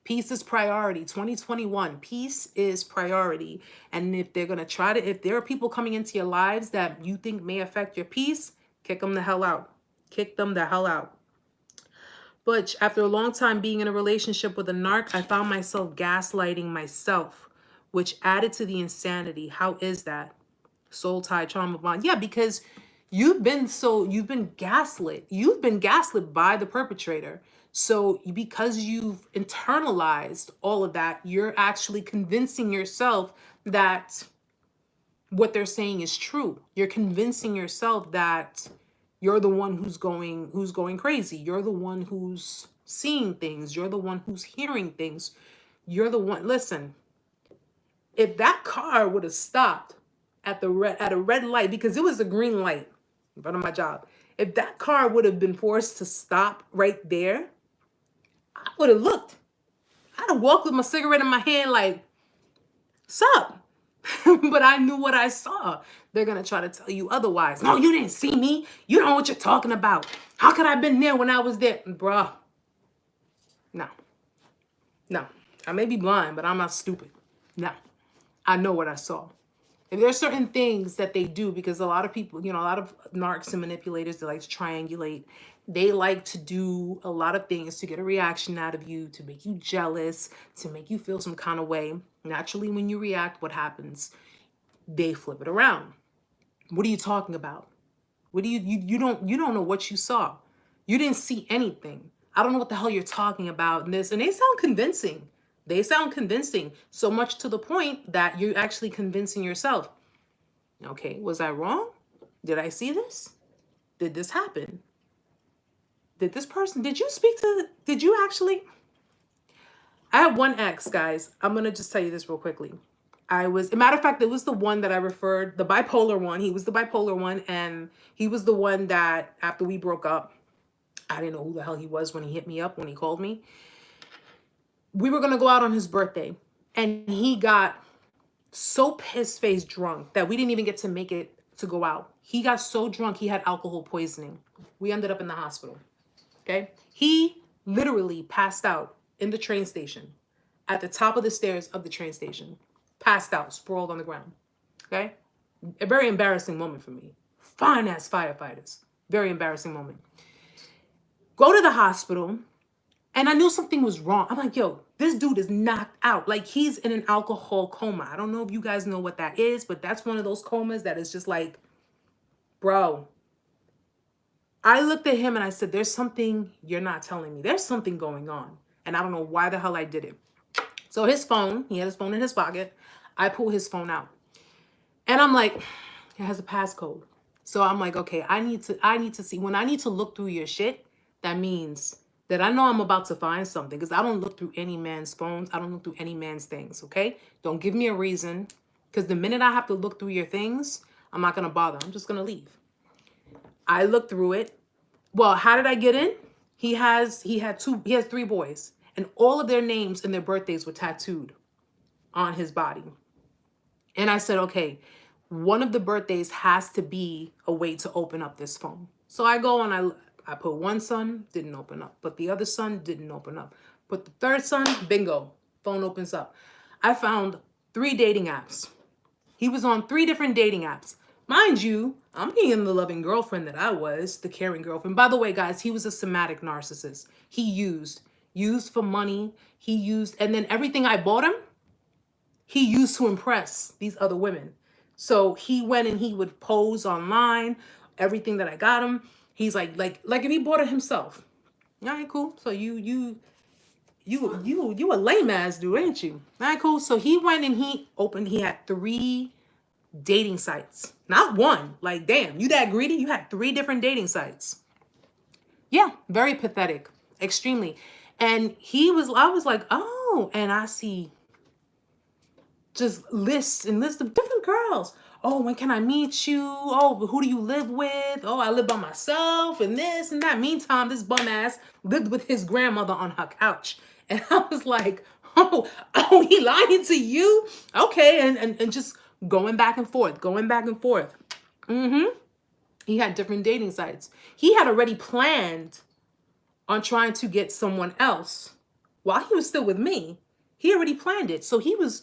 Peace is priority. 2021. Peace is priority. And if they're going to try to, if there are people coming into your lives that you think may affect your peace, kick them the hell out. Kick them the hell out. Butch, after a long time being in a relationship with a narc, I found myself gaslighting myself, which added to the insanity. How is that? Soul tie, trauma bond. Yeah, because you've been gaslit. You've been gaslit by the perpetrator. So because you've internalized all of that, you're actually convincing yourself that what they're saying is true. You're convincing yourself that you're the one who's going crazy. You're the one who's seeing things. You're the one who's hearing things. You're the one. Listen, if that car would have stopped at a red light, because it was a green light in front of my job, if that car would have been forced to stop right there, I would have looked. I'd have walked with my cigarette in my hand like, sup? But I knew what I saw. They're going to try to tell you otherwise. No, you didn't see me. You don't know what you're talking about. How could I have been there when I was there? Bruh. No. No. I may be blind, but I'm not stupid. No. I know what I saw. If there's certain things that they do, because a lot of people, you know, a lot of narcs and manipulators, they like to triangulate. They like to do a lot of things to get a reaction out of you, to make you jealous, to make you feel some kind of way. Naturally, when you react, what happens? They flip it around. What are you talking about? What do you don't know what you saw. You didn't see anything. I don't know what the hell you're talking about. And this, and they sound convincing. They sound convincing, so much to the point that you're actually convincing yourself. Okay, was I wrong? Did I see this? Did this happen? Did this person, did you speak to, did you actually? I have one ex, guys. I'm going to just tell you this real quickly. As a matter of fact, it was the one that I referred, the bipolar one. He was the bipolar one. And he was the one that after we broke up, I didn't know who the hell he was when he hit me up, when he called me. We were going to go out on his birthday. And he got so piss-faced drunk that we didn't even get to make it to go out. He got so drunk, he had alcohol poisoning. We ended up in the hospital. Okay? He literally passed out in the train station, at the top of the stairs of the train station. Passed out, sprawled on the ground. Okay? A very embarrassing moment for me. Fine ass firefighters. Very embarrassing moment. Go to the hospital, and I knew something was wrong. I'm like, yo, this dude is knocked out. Like, he's in an alcohol coma. I don't know if you guys know what that is, but that's one of those comas that is just like, bro. I looked at him and I said, there's something you're not telling me. There's something going on. And I don't know why the hell I did it. So his phone, he had his phone in his pocket. I pull his phone out. And I'm like, it has a passcode. So I'm like, okay, I need to see. When I need to look through your shit, that means that I know I'm about to find something, because I don't look through any man's phones. I don't look through any man's things, okay? Don't give me a reason, because the minute I have to look through your things, I'm not going to bother. I'm just going to leave. I looked through it. Well, how did I get in? He has 3 boys, and all of their names and their birthdays were tattooed on his body. And I said, okay, one of the birthdays has to be a way to open up this phone. So I go and I put one son, didn't open up, but the other son didn't open up. Put the third son, bingo, phone opens up. I found 3 dating apps. He was on 3 different dating apps. Mind you, I'm being the loving girlfriend that I was, the caring girlfriend. By the way, guys, he was a somatic narcissist. He used for money. He used, and then everything I bought him, he used to impress these other women. So he went and he would pose online, everything that I got him. He's like if he bought it himself. All right, cool. So you a lame ass dude, ain't you? All right, cool. So he went and he had 3 dating sites. Not one. Like, damn, you that greedy? You had 3 different dating sites. Yeah, very pathetic. Extremely. And I was like, oh, and I see just lists and lists of different girls. Oh, when can I meet you? Oh, who do you live with? Oh, I live by myself and this and that. Meantime, this bum ass lived with his grandmother on her couch. And I was like, oh, he lying to you? Okay, and just going back and forth, going back and forth. He had different dating sites. He had already planned on trying to get someone else while he was still with me. He already planned it. So he was,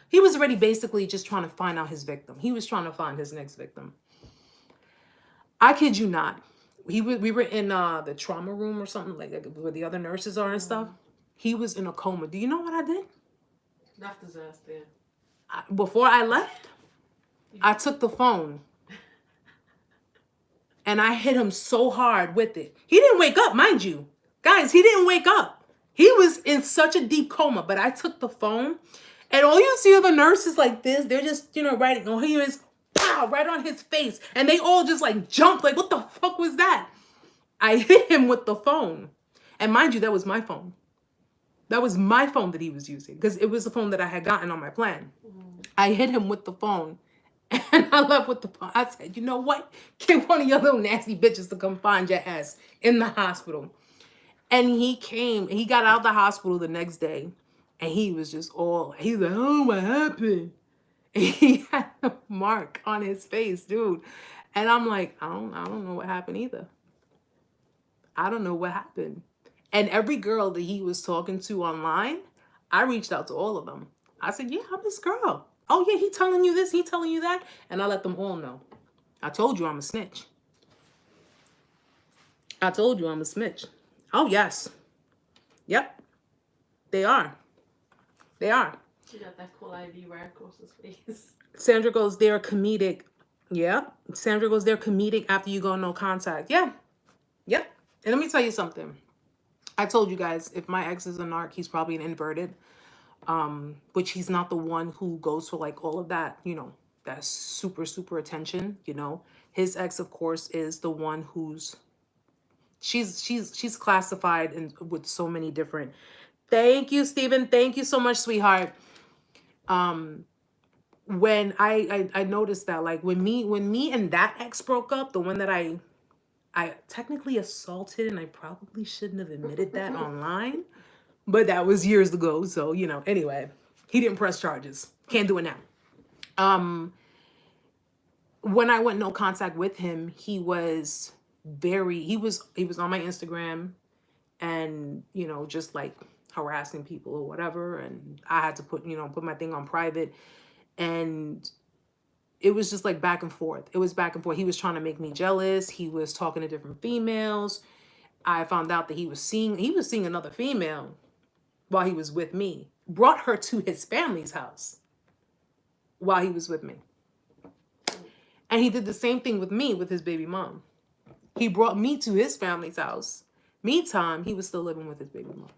he was already basically just trying to find out his victim. He was trying to find his next victim. I kid you not. We were in the trauma room or something, like where the other nurses are and stuff. He was in a coma. Do you know what I did? Left his ass there. Before I left, I took the phone and I hit him so hard with it. He didn't wake up, mind you. Guys, he didn't wake up. He was in such a deep coma, but I took the phone and all you see are the nurses like this. They're just, writing. All he is, pow, right on his face. And they all just like jumped like, what the fuck was that? I hit him with the phone. And mind you, that was my phone. That was my phone that he was using because it was the phone that I had gotten on my plan. I hit him with the phone and I left with the phone. I said, you know what? Get one of your little nasty bitches to come find your ass in the hospital. And he came, he got out of the hospital the next day and he was just he's like, oh, what happened? And he had a mark on his face, dude. And I'm like, I don't know what happened either. I don't know what happened. And every girl that he was talking to online, I reached out to all of them. I said, yeah, I'm this girl. Oh yeah, he telling you this, he telling you that. And I let them all know. I told you I'm a snitch. I told you I'm a snitch. Oh, yes. Yep. They are. They are. She got that cool ID right across his face. Sandra goes, they're comedic. Yeah. Sandra goes, they're comedic after you go no contact. Yeah. Yep. And let me tell you something. I told you guys, if my ex is a narc, he's probably an inverted. Which he's not the one who goes for like all of that, that super, super attention, His ex, of course, is the one who's she's classified with so many different. Thank you, Stephen. Thank you so much, sweetheart. When I noticed that, like when me and that ex broke up, the one that I technically assaulted, and I probably shouldn't have admitted that online, but that was years ago. So, anyway, he didn't press charges. Can't do it now. When I went no contact with him, he was on my Instagram and, just like harassing people or whatever. And I had to put my thing on private, and it was just like back and forth. It was back and forth. He was trying to make me jealous. He was talking to different females. I found out that he was seeing another female while he was with me. Brought her to his family's house while he was with me. And he did the same thing with me with his baby mom. He brought me to his family's house. Meantime, he was still living with his baby mom.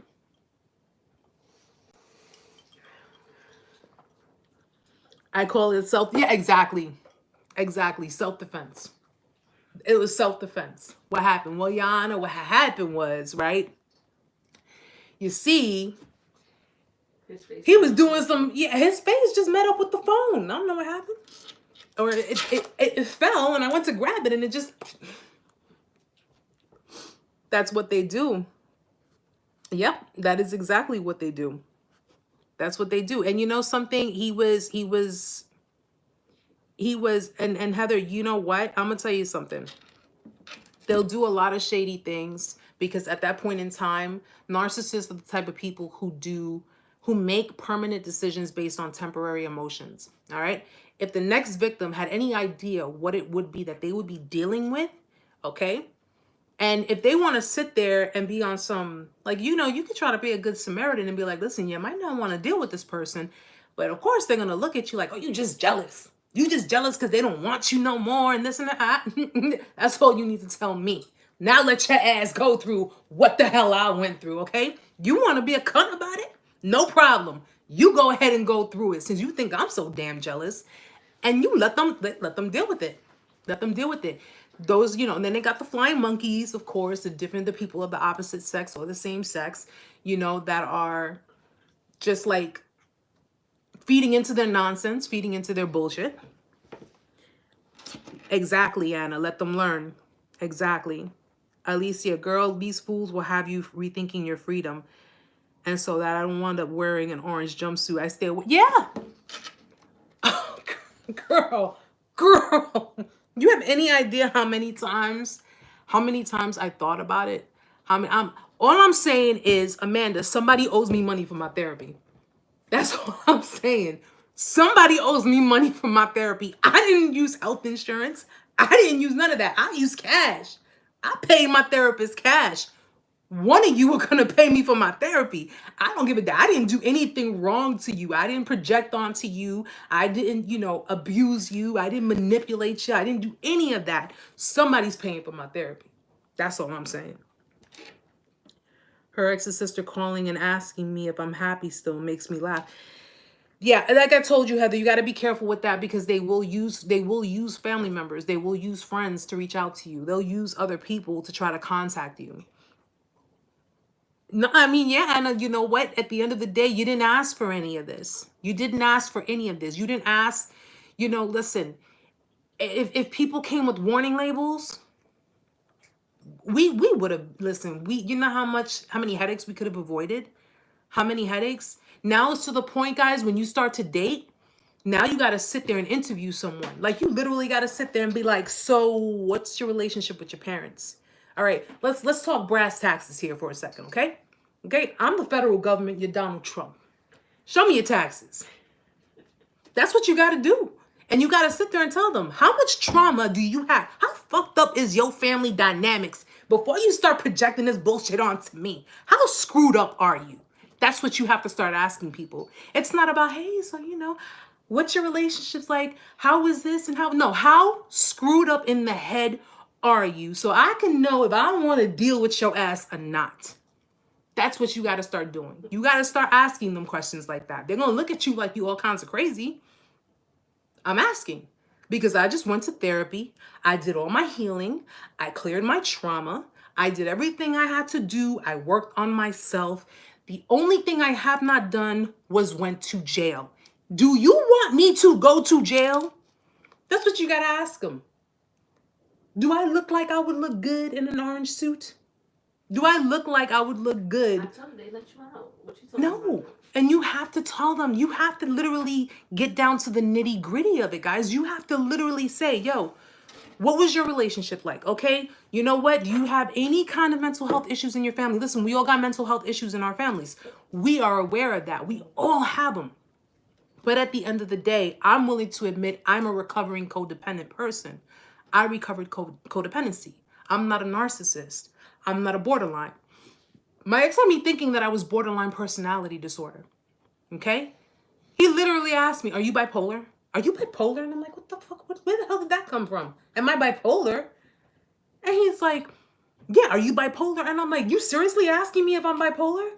I call it exactly. Self-defense. It was self-defense. What happened? Well, Yana, what happened was, right? You see, he was doing his face just met up with the phone. I don't know what happened. Or it fell and I went to grab it and it just, that's what they do. Yep, that is exactly what they do. That's what they do. And you know something? He was, and Heather, you know what? I'm gonna tell you something. They'll do a lot of shady things because at that point in time, narcissists are the type of people who make permanent decisions based on temporary emotions. All right. If the next victim had any idea what it would be that they would be dealing with, okay, and if they want to sit there and be on some, like, you could try to be a good Samaritan and be like, listen, you might not want to deal with this person. But of course, they're going to look at you like, oh, you just jealous. You just jealous because they don't want you no more and this and that. That's all you need to tell me. Now let your ass go through what the hell I went through, okay? You want to be a cunt about it? No problem. You go ahead and go through it since you think I'm so damn jealous. And you let them deal with it. Let them deal with it. Those, and then they got the flying monkeys, of course, the people of the opposite sex or the same sex, that are just like feeding into their nonsense, feeding into their bullshit. Exactly, Anna. Let them learn. Exactly. Alicia, girl, these fools will have you rethinking your freedom. And so that I don't wind up wearing an orange jumpsuit. I stay away. Yeah. Oh, girl. You have any idea how many times I thought about it? All I'm saying is, Amanda, somebody owes me money for my therapy. That's all I'm saying. Somebody owes me money for my therapy. I didn't use health insurance. I didn't use none of that. I used cash. I paid my therapist cash. One of you are going to pay me for my therapy. I don't give a damn. I didn't do anything wrong to you. I didn't project onto you. I didn't, abuse you. I didn't manipulate you. I didn't do any of that. Somebody's paying for my therapy. That's all I'm saying. Her ex's sister calling and asking me if I'm happy still makes me laugh. Yeah, like I told you, Heather, you got to be careful with that because they will use family members. They will use friends to reach out to you. They'll use other people to try to contact you. No, I mean, yeah, and you know what? At the end of the day, you didn't ask for any of this. You didn't ask for any of this. You didn't ask, listen, if people came with warning labels, we would have, listen, how many headaches we could have avoided? How many headaches? Now it's to the point, guys, when you start to date, now you got to sit there and interview someone. Like, you literally got to sit there and be like, so what's your relationship with your parents? All right, let's talk brass taxes here for a second, okay? Okay, I'm the federal government, you're Donald Trump. Show me your taxes. That's what you got to do. And you got to sit there and tell them, how much trauma do you have? How fucked up is your family dynamics before you start projecting this bullshit onto me? How screwed up are you? That's what you have to start asking people. It's not about, hey, so, what's your relationships like? How is this and how? No, how screwed up in the head are you? So I can know if I want to deal with your ass or not. That's what you got to start doing. You got to start asking them questions like that. They're going to look at you like you all kinds of crazy. I'm asking because I just went to therapy. I did all my healing. I cleared my trauma. I did everything I had to do. I worked on myself. The only thing I have not done was went to jail. Do you want me to go to jail? That's what you got to ask them. Do I look like I would look good in an orange suit? Do I look like I would look good? I told them they let you out. What you talking about? No. And you have to tell them. You have to literally get down to the nitty gritty of it, guys. You have to literally say, yo, what was your relationship like? Okay. You know what? Do you have any kind of mental health issues in your family? Listen, we all got mental health issues in our families. We are aware of that. We all have them. But at the end of the day, I'm willing to admit I'm a recovering codependent person. I recovered codependency. I'm not a narcissist. I'm not a borderline. My ex had me thinking that I was borderline personality disorder. Okay? He literally asked me, are you bipolar? Are you bipolar? And I'm like, what the fuck? Where the hell did that come from? Am I bipolar? And he's like, yeah, are you bipolar? And I'm like, you seriously asking me if I'm bipolar?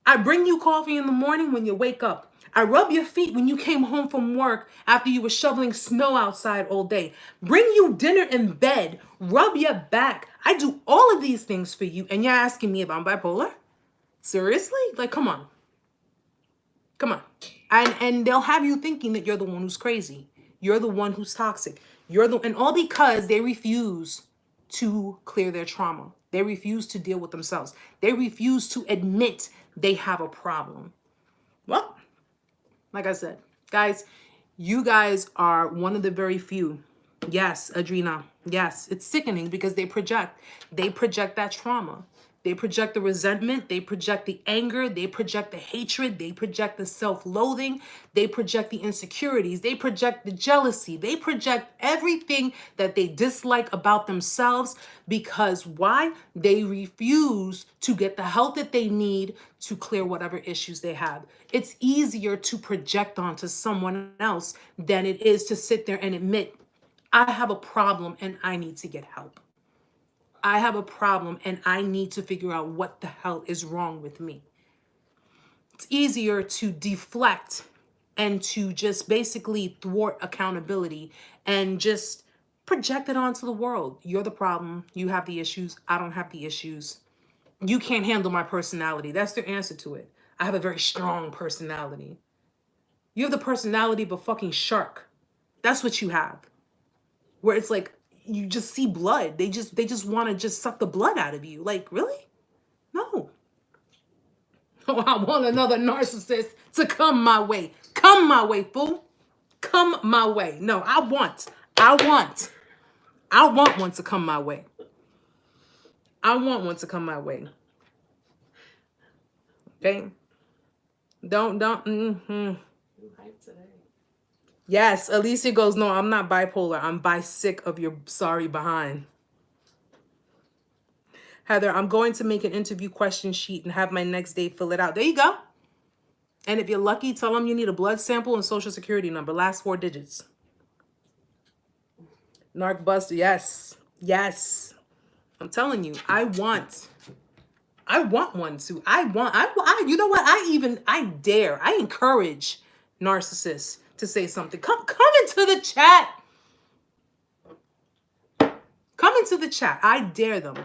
I bring you coffee in the morning when you wake up. I rub your feet when you came home from work after you were shoveling snow outside all day. Bring you dinner in bed. Rub your back. I do all of these things for you, and you're asking me if I'm bipolar? Seriously? Like, come on. Come on. And they'll have you thinking that you're the one who's crazy. You're the one who's toxic. And all because they refuse to clear their trauma. They refuse to deal with themselves. They refuse to admit they have a problem. Well, like I said, guys, you guys are one of the very few Yes, Adrena. Yes, it's sickening because they project. They project that trauma. They project the resentment. They project the anger. They project the hatred. They project the self-loathing. They project the insecurities. They project the jealousy. They project everything that they dislike about themselves because why? They refuse to get the help that they need to clear whatever issues they have. It's easier to project onto someone else than it is to sit there and admit, I have a problem and I need to get help. I have a problem and I need to figure out what the hell is wrong with me. It's easier to deflect and to just basically thwart accountability and just project it onto the world. You're the problem. You have the issues. I don't have the issues. You can't handle my personality. That's their answer to it. I have a very strong personality. You have the personality of a fucking shark. That's what you have. Where it's like you just see blood. They just want to just suck the blood out of you. Like, really? No. Oh, I want another narcissist to come my way. Come my way, fool. Come my way. No, I want one to come my way. I want one to come my way. Okay? Don't. You hyped today. Yes, Alicia goes, no, I'm not bipolar. I'm bi-sick of your sorry behind. Heather, I'm going to make an interview question sheet and have my next day fill it out. There you go. And if you're lucky, tell them you need a blood sample and social security number. Last 4 digits. Narc buster. Yes. Yes. I'm telling you, I want one to. I you know what? I encourage narcissists to say something. Come into the chat. Come into the chat. I dare them.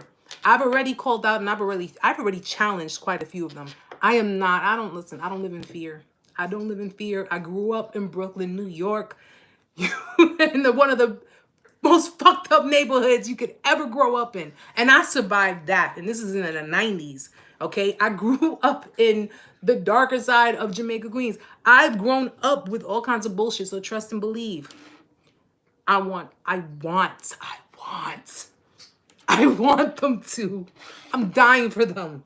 I've already called out and I've already challenged quite a few of them. I don't live in fear. I don't live in fear. I grew up in Brooklyn, New York, in one of the most fucked up neighborhoods you could ever grow up in. And I survived that. And this is in the 90s. Okay. I grew up in the darker side of Jamaica, Queens. I've grown up with all kinds of bullshit. So trust and believe. I want them to. I'm dying for them.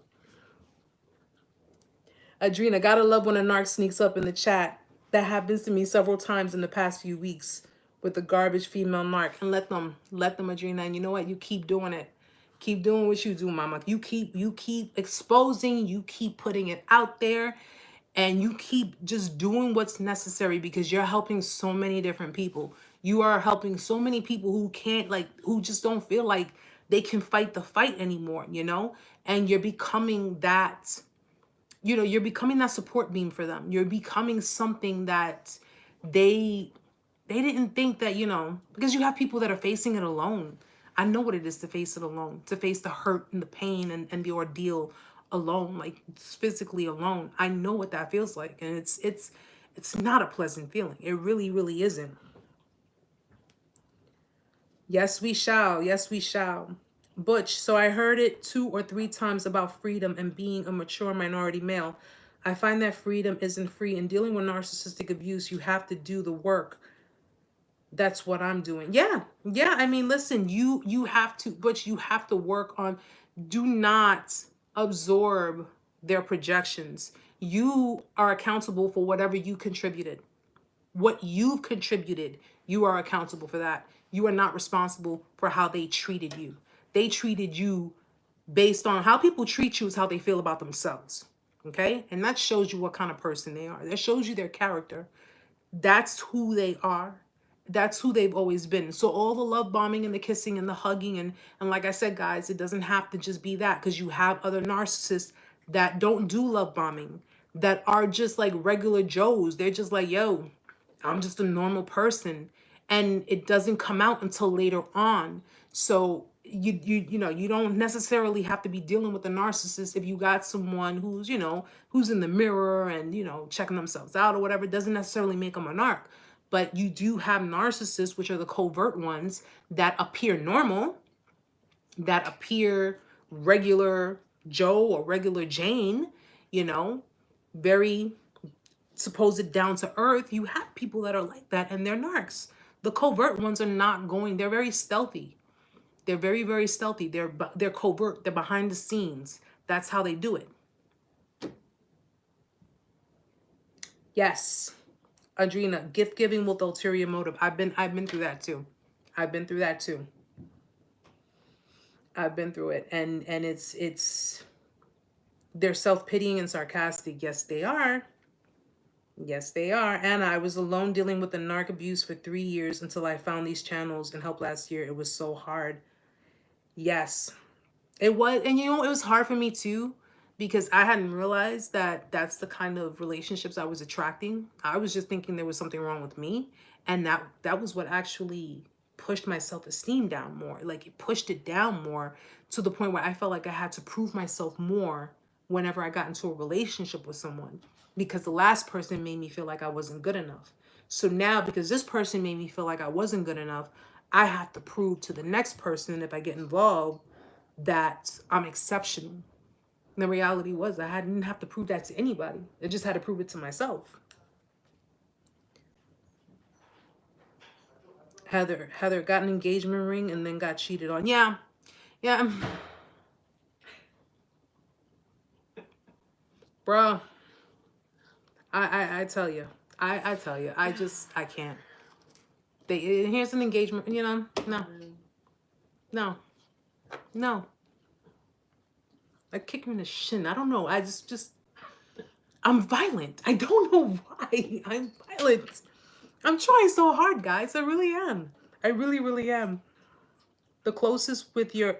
Adrena, gotta love when a narc sneaks up in the chat. That happens to me several times in the past few weeks with the garbage female narc. And let them, Adrena. And you know what? You keep doing it. Keep doing what you do, mama. You keep exposing, you keep putting it out there, and you keep just doing what's necessary because you're helping so many different people. You are helping so many people who can't, who just don't feel like they can fight the fight anymore, and you're becoming that, you're becoming that support beam for them. You're becoming something that they didn't think that, because you have people that are facing it alone. I know what it is to face it alone, to face the hurt and the pain and the ordeal alone, like physically alone. I know what that feels like. And it's not a pleasant feeling. It really, really isn't. Yes, we shall. Yes, we shall. Butch, so I heard it 2 or 3 times about freedom and being a mature minority male. I find that freedom isn't free. In dealing with narcissistic abuse, you have to do the work. That's what I'm doing. Yeah. I mean, listen, you have to, Butch, you have to work on, do not absorb their projections. You are accountable for whatever you contributed. What you've contributed, you are accountable for that. You are not responsible for how they treated you. They treated you based on how people treat you is how they feel about themselves. Okay? And that shows you what kind of person they are. That shows you their character. That's who they are. That's who they've always been. So all the love bombing and the kissing and the hugging and like I said, guys, it doesn't have to just be that, because you have other narcissists that don't do love bombing, that are just like regular Joes. They're just like, yo, I'm just a normal person. And it doesn't come out until later on. So you don't necessarily have to be dealing with a narcissist if you got someone who's, who's in the mirror and, checking themselves out or whatever. It doesn't necessarily make them a narc. But you do have narcissists, which are the covert ones that appear normal, that appear regular Joe or regular Jane, very supposed down to earth. You have people that are like that and they're narcs. The covert ones are not going. They're very stealthy. They're very, very stealthy. They're covert. They're behind the scenes. That's how they do it. Yes. Adrena, gift giving with ulterior motive. I've been through that too. I've been through that too. I've been through it. And it's they're self-pitying and sarcastic. Yes, they are. Yes, they are. Anna, I was alone dealing with the narc abuse for 3 years until I found these channels and help last year. It was so hard. Yes, it was. And you know, it was hard for me too, because I hadn't realized that that's the kind of relationships I was attracting. I was just thinking there was something wrong with me. And that was what actually pushed my self-esteem down more. Like it pushed it down more to the point where I felt like I had to prove myself more whenever I got into a relationship with someone, because the last person made me feel like I wasn't good enough. So now, because this person made me feel like I wasn't good enough, I have to prove to the next person, if I get involved, that I'm exceptional. And the reality was I didn't have to prove that to anybody. I just had to prove it to myself. Heather got an engagement ring and then got cheated on. Yeah. Bro, I tell you. I tell you. I can't. Here's an engagement, you know? No. I kick him in the shin. I don't know. I just I'm violent. I don't know why. I'm violent. I'm trying so hard, guys. I really am. I really, really am. The closest you're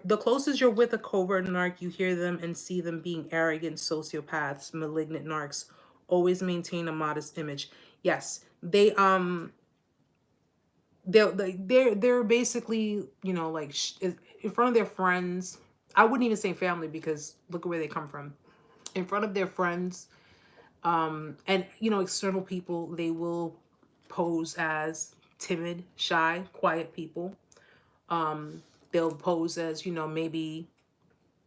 with a covert narc, you hear them and see them being arrogant sociopaths, malignant narcs, always maintain a modest image. Yes, they're basically, you know, like in front of their friends. I wouldn't even say family, because look at where they come from. In front of their friends, and you know, external people, they will pose as timid, shy, quiet people. They'll pose as, you know, maybe,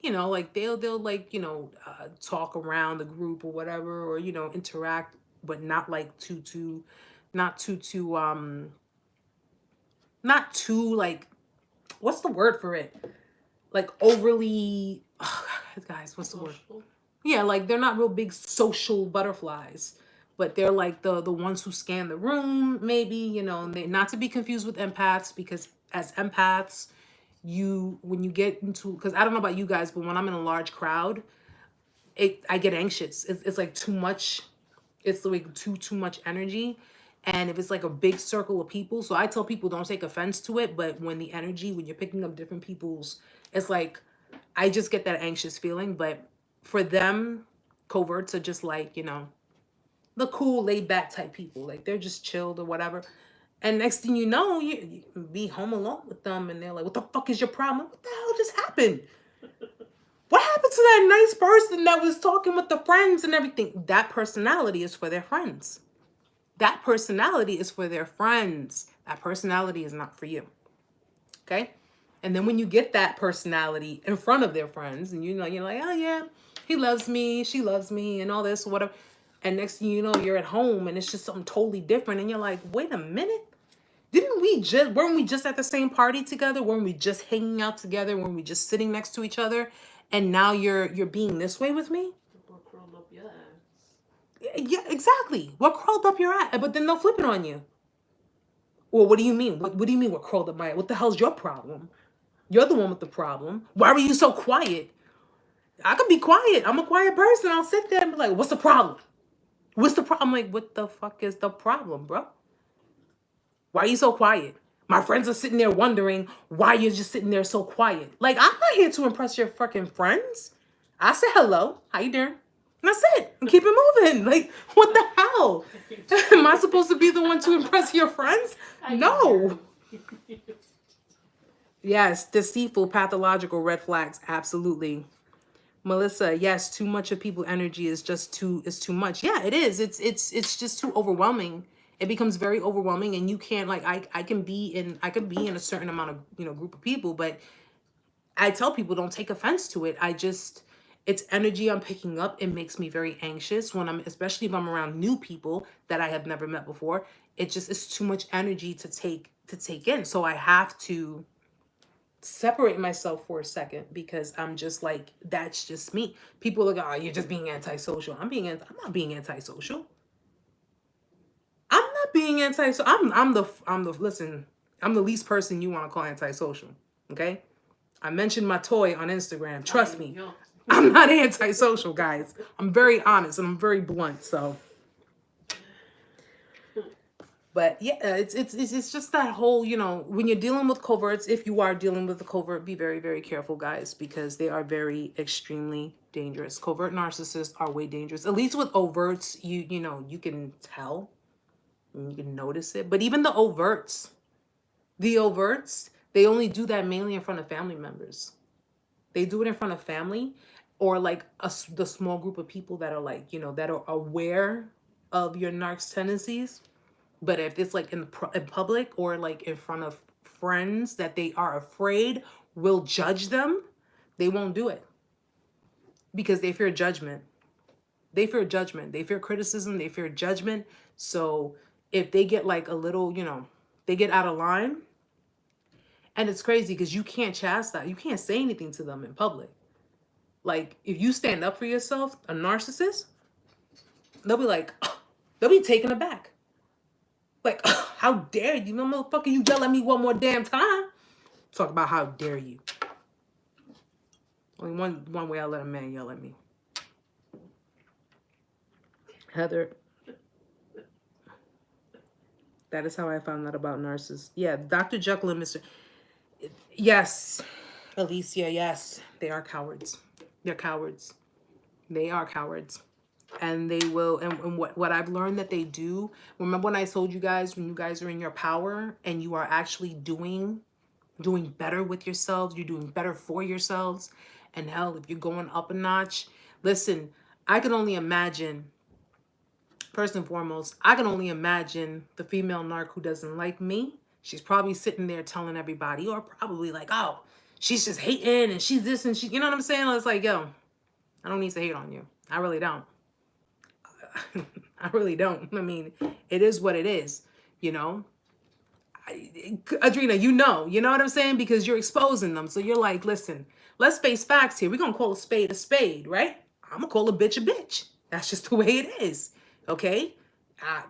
you know, like they'll like, you know, talk around the group or whatever, or, you know, interact, but not like not too like, what's the word for it? Like overly, guys, what's the word? Yeah, like they're not real big social butterflies, but they're like the ones who scan the room, maybe, you know, and not to be confused with empaths, because as empaths, when you get into, because I don't know about you guys, but when I'm in a large crowd, I get anxious. It's like too much. It's like too much energy. And if it's like a big circle of people, so I tell people don't take offense to it, but when you're picking up different people's, it's like, I just get that anxious feeling. But for them, coverts are just like, you know, the cool, laid back type people. Like they're just chilled or whatever. And next thing you know, you be home alone with them, and they're like, what the fuck is your problem? What the hell just happened? What happened to that nice person that was talking with the friends and everything? That personality is for their friends. That personality is for their friends. That personality is not for you. Okay? And then when you get that personality in front of their friends, and you know, you're like, oh yeah, he loves me, she loves me, and all this, whatever. And next thing you know, you're at home and it's just something totally different. And you're like, wait a minute. Weren't we just at the same party together? Weren't we just hanging out together? Weren't we just sitting next to each other? And now you're being this way with me? What curled up your ass? Yeah, exactly. What curled up your ass? But then they'll flip it on you. Well, what do you mean? What do you mean what curled up my ass? What the hell's your problem? You're the one with the problem. Why were you so quiet? I could be quiet. I'm a quiet person. I'll sit there and be like, what's the problem? What's the problem? I'm like, what the fuck is the problem, bro? Why are you so quiet? My friends are sitting there wondering why you're just sitting there so quiet. Like, I'm not here to impress your fucking friends. I say hello. How you doing? And that's it. And keep it moving. Like, what the hell? Am I supposed to be the one to impress your friends? No. Yes, deceitful, pathological red flags. Absolutely. Melissa, yes, too much of people's energy is too much. Yeah, it is. It's just too overwhelming. It becomes very overwhelming, and you can't, like, I can be in a certain amount of, you know, group of people, but I tell people don't take offense to it. It's energy I'm picking up. It makes me very anxious especially if I'm around new people that I have never met before. It's too much energy to take to take in. So I have to separate myself for a second because I'm just like, that's just me. People are like, oh, you're just being antisocial. I'm not being antisocial. I'm not being antisocial. Listen, I'm the least person you want to call antisocial. Okay? I mentioned my toy on Instagram. Trust me. I'm not antisocial, guys. I'm very honest and I'm very blunt, so. But yeah, it's just that whole, you know, when you're dealing with coverts, if you are dealing with a covert, be very, very careful, guys, because they are very extremely dangerous. Covert narcissists are way dangerous. At least with overts, you know, you can tell and you can notice it. But even the overts, they only do that mainly in front of family members. They do it in front of family or like the small group of people that are like, you know, that are aware of your narc's tendencies. But if it's like in public or like in front of friends that they are afraid will judge them, they won't do it because they fear judgment. They fear judgment. They fear criticism. They fear judgment. So if they get like a little, you know, they get out of line, and it's crazy because you can't chastise, you can't say anything to them in public. Like if you stand up for yourself, a narcissist, they'll be like, they'll be taken aback. Like, how dare you, motherfucker, you yell at me one more damn time. Talk about how dare you. Only one way I let a man yell at me. Heather, that is how I found out about narcissists. Yeah, Dr. Jekyll and Mr. Yes, Alicia, yes, they are cowards. They're cowards. They are cowards. And they will, and what I've learned that they do, remember when I told you guys, when you guys are in your power and you are actually doing better with yourselves, you're doing better for yourselves, and hell, if you're going up a notch, listen, I can only imagine, first and foremost, I can only imagine the female narc who doesn't like me. She's probably sitting there telling everybody, or probably like, oh, she's just hating and she's this and she, you know what I'm saying? It's like, yo, I don't need to hate on you. I really don't. I really don't. I mean, it is what it is, you know? Adrena, you know what I'm saying? Because you're exposing them. So you're like, listen, let's face facts here. We're going to call a spade, right? I'm going to call a bitch. That's just the way it is. Okay?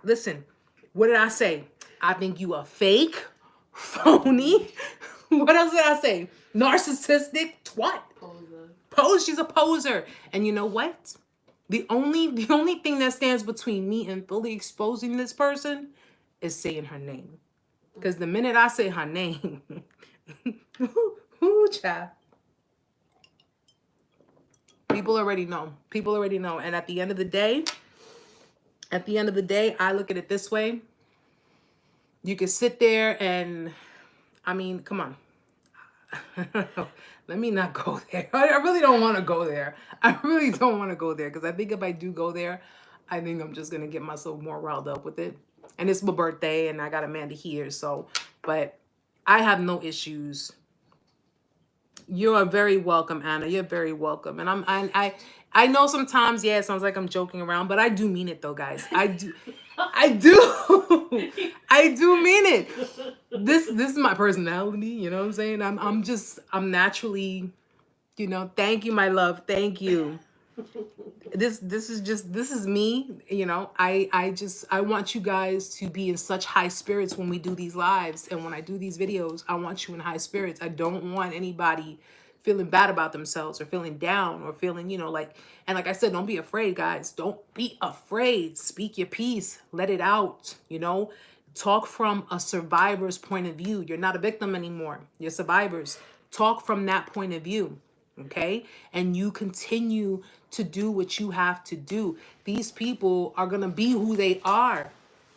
Listen, what did I say? I think you are fake, phony. What else did I say? Narcissistic, twat. She's a poser. And you know what? The only thing that stands between me and fully exposing this person is saying her name. Because the minute I say her name, child. People already know. And at the end of the day, I look at it this way. You can sit there and, I mean, come on. Let me not go there. I really don't want to go there. Because I think if I do go there, I think I'm just going to get myself more riled up with it. And it's my birthday and I got Amanda here. So, but I have no issues. You are very welcome, Anna. You're very welcome. And I know sometimes, yeah, it sounds like I'm joking around, but I do mean it though, guys. I do mean it. This is my personality, you know what I'm saying? I'm naturally, you know, thank you, my love. Thank you. This is me, you know. I want you guys to be in such high spirits when we do these lives and when I do these videos. I want you in high spirits. I don't want anybody feeling bad about themselves or feeling down or feeling, you know, like, and like I said, don't be afraid, guys. Don't be afraid. Speak your piece. Let it out, you know. Talk from a survivor's point of view. You're not a victim anymore. You're survivors. Talk from that point of view. Okay? And you continue to do what you have to do. These people are going to be who they are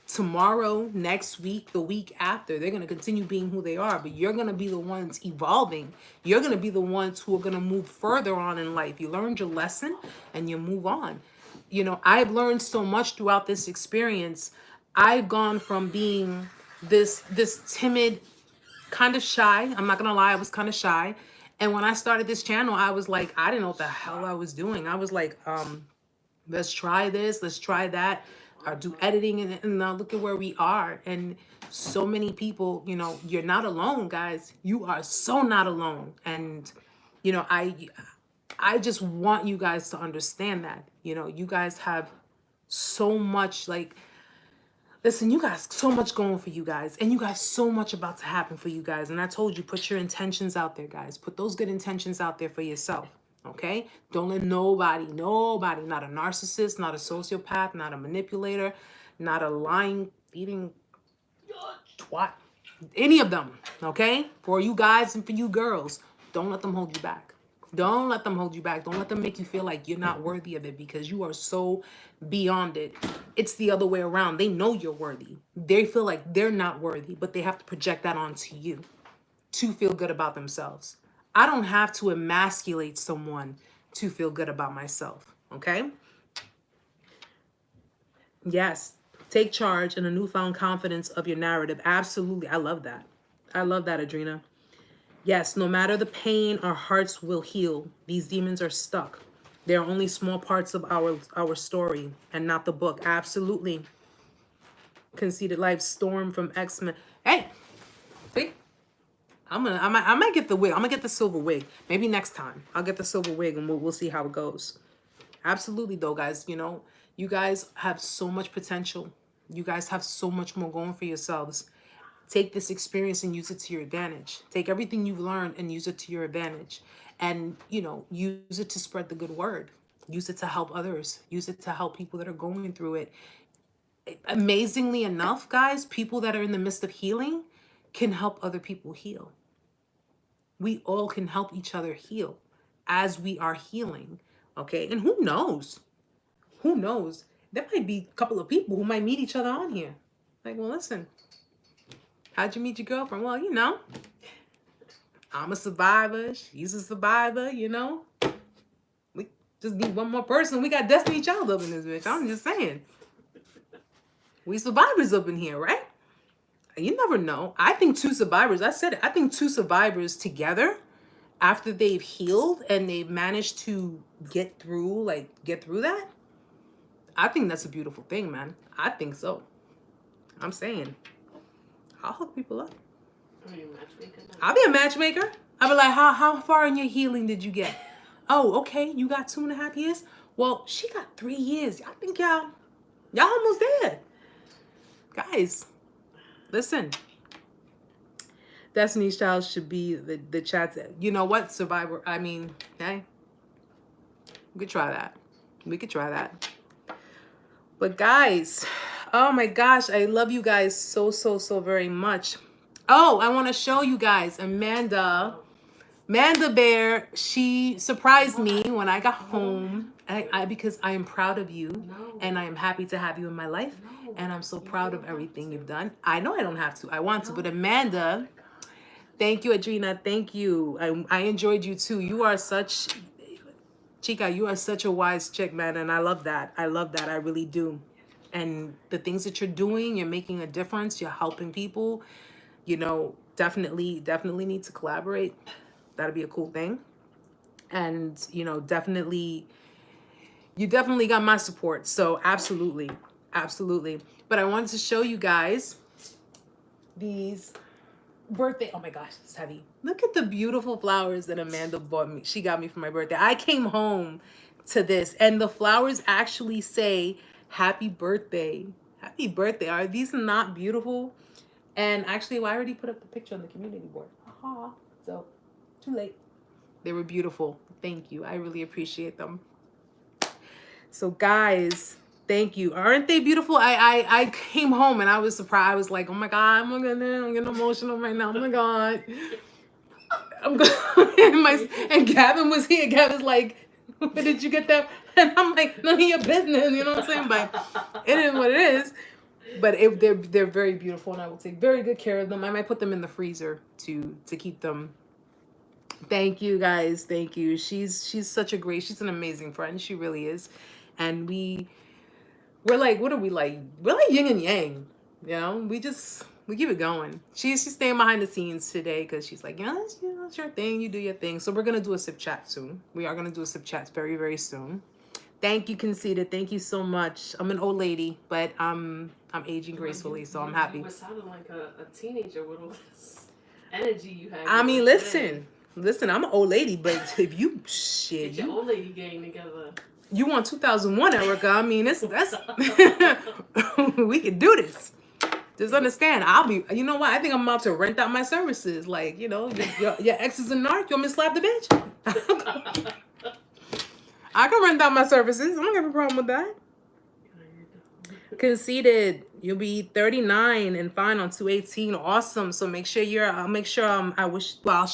tomorrow, next week, the week after. They're going to continue being who they are, but you're going to be the ones evolving. You're going to be the ones who are going to move further on in life. You learned your lesson and you move on. You know, I've learned so much throughout this experience. I've gone from being this timid, kind of shy. I'm not going to lie, I was kind of shy. And when I started this channel, I was like, I didn't know what the hell I was doing. I was like, let's try this, let's try that. do editing, and now look at where we are. And so many people, you know, you're not alone, guys. You are so not alone. And, you know, I just want you guys to understand that, you know, you guys have so much, like, listen, you guys, so much going for you guys, and you guys, so much about to happen for you guys. And I told you, put your intentions out there, guys. Put those good intentions out there for yourself. Okay? Don't let nobody, not a narcissist, not a sociopath, not a manipulator, not a lying, eating twat, any of them, okay? For you guys and for you girls, don't let them hold you back. Don't let them hold you back. Don't let them make you feel like you're not worthy of it, because you are so beyond it. It's the other way around. They know you're worthy. They feel like they're not worthy, but they have to project that onto you to feel good about themselves. I don't have to emasculate someone to feel good about myself, okay? Yes, take charge and a newfound confidence of your narrative. Absolutely. I love that. I love that, Adrena. Yes, no matter the pain, our hearts will heal. These demons are stuck. They're only small parts of our story and not the book. Absolutely. Conceited Life, Storm from X-Men. Hey, see? I might get the wig. I'm gonna get the silver wig. Maybe next time I'll get the silver wig, and we'll see how it goes. Absolutely, though, guys. You know, you guys have so much potential. You guys have so much more going for yourselves. Take this experience and use it to your advantage. Take everything you've learned and use it to your advantage. And, you know, use it to spread the good word. Use it to help others. Use it to help people that are going through it. Amazingly enough, guys, people that are in the midst of healing can help other people heal. We all can help each other heal as we are healing, okay? And who knows? Who knows? There might be a couple of people who might meet each other on here. Like, well, listen, how'd you meet your girlfriend? Well, you know, I'm a survivor. She's a survivor, you know? We just need one more person. We got Destiny Child up in this bitch. I'm just saying. We survivors up in here, right? You never know. I think two survivors, I said it, I think two survivors together, after they've healed and they've managed to get through that, I think that's a beautiful thing, man. I think so. I'm saying, I'll hook people up. Are you a matchmaker? I'll be a matchmaker. I'll be like, how far in your healing did you get? Oh, okay, you got 2.5 years? Well, she got 3 years. I think y'all almost there. Guys, listen. Destiny's Child should be the chat. You know what? Survivor. I mean, hey, we could try that. We could try that. But guys, oh my gosh, I love you guys so very much. Oh, I want to show you guys Amanda Bear. She surprised me when I got home. Because I am proud of you, and I am happy to have you in my life, and I'm so proud of everything you've done. I know I don't have to. I want to, but Amanda, thank you, Adrena. Thank you. I enjoyed you too. You are such, Chica, you are such a wise chick, man, and I love that. I love that. I really do. And the things that you're doing, you're making a difference. You're helping people. You know, definitely need to collaborate. That'd be a cool thing. And, you know, you definitely got my support. So absolutely. But I wanted to show you guys these birthday. Oh my gosh, it's heavy. Look at the beautiful flowers that Amanda bought me. She got me for my birthday. I came home to this, and the flowers actually say, happy birthday. Happy birthday. Are these not beautiful? And actually, well, I already put up the picture on the community board. So, too late. They were beautiful. Thank you. I really appreciate them. So guys, thank you. Aren't they beautiful? I came home and I was surprised. I was like, oh my God, I'm getting emotional right now. Oh my God. And Gavin was here. Gavin's like, where did you get that? And I'm like, none of your business. You know what I'm saying? But it is what it is. But they're very beautiful, and I will take very good care of them. I might put them in the freezer to keep them. Thank you, guys. Thank you. She's she's an amazing friend. She really is. And we're like, what are we like? We're like yin and yang. You know, we keep it going. She's staying behind the scenes today because she's like, yeah, it's your thing. You do your thing. So we're gonna do a sip chat soon. We are gonna do a sip chat very soon. Thank you, Conceited. Thank you so much. I'm an old lady, but I'm aging gracefully, so I'm happy. You were sounding like a teenager with all this energy you had. I mean, today. listen, I'm an old lady, but if you Get your old lady gang together. You want 2001, Erica? I mean, that's we can do this. Just understand, I'll be. You know what? I think I'm about to rent out my services. Like, you know, your ex is a narc. You want me to slap the bitch? I can rent out my services. I don't have a problem with that. Conceded. You'll be 39 and fine on 218. Awesome. So make sure you're. I'll make sure. I wish. Well,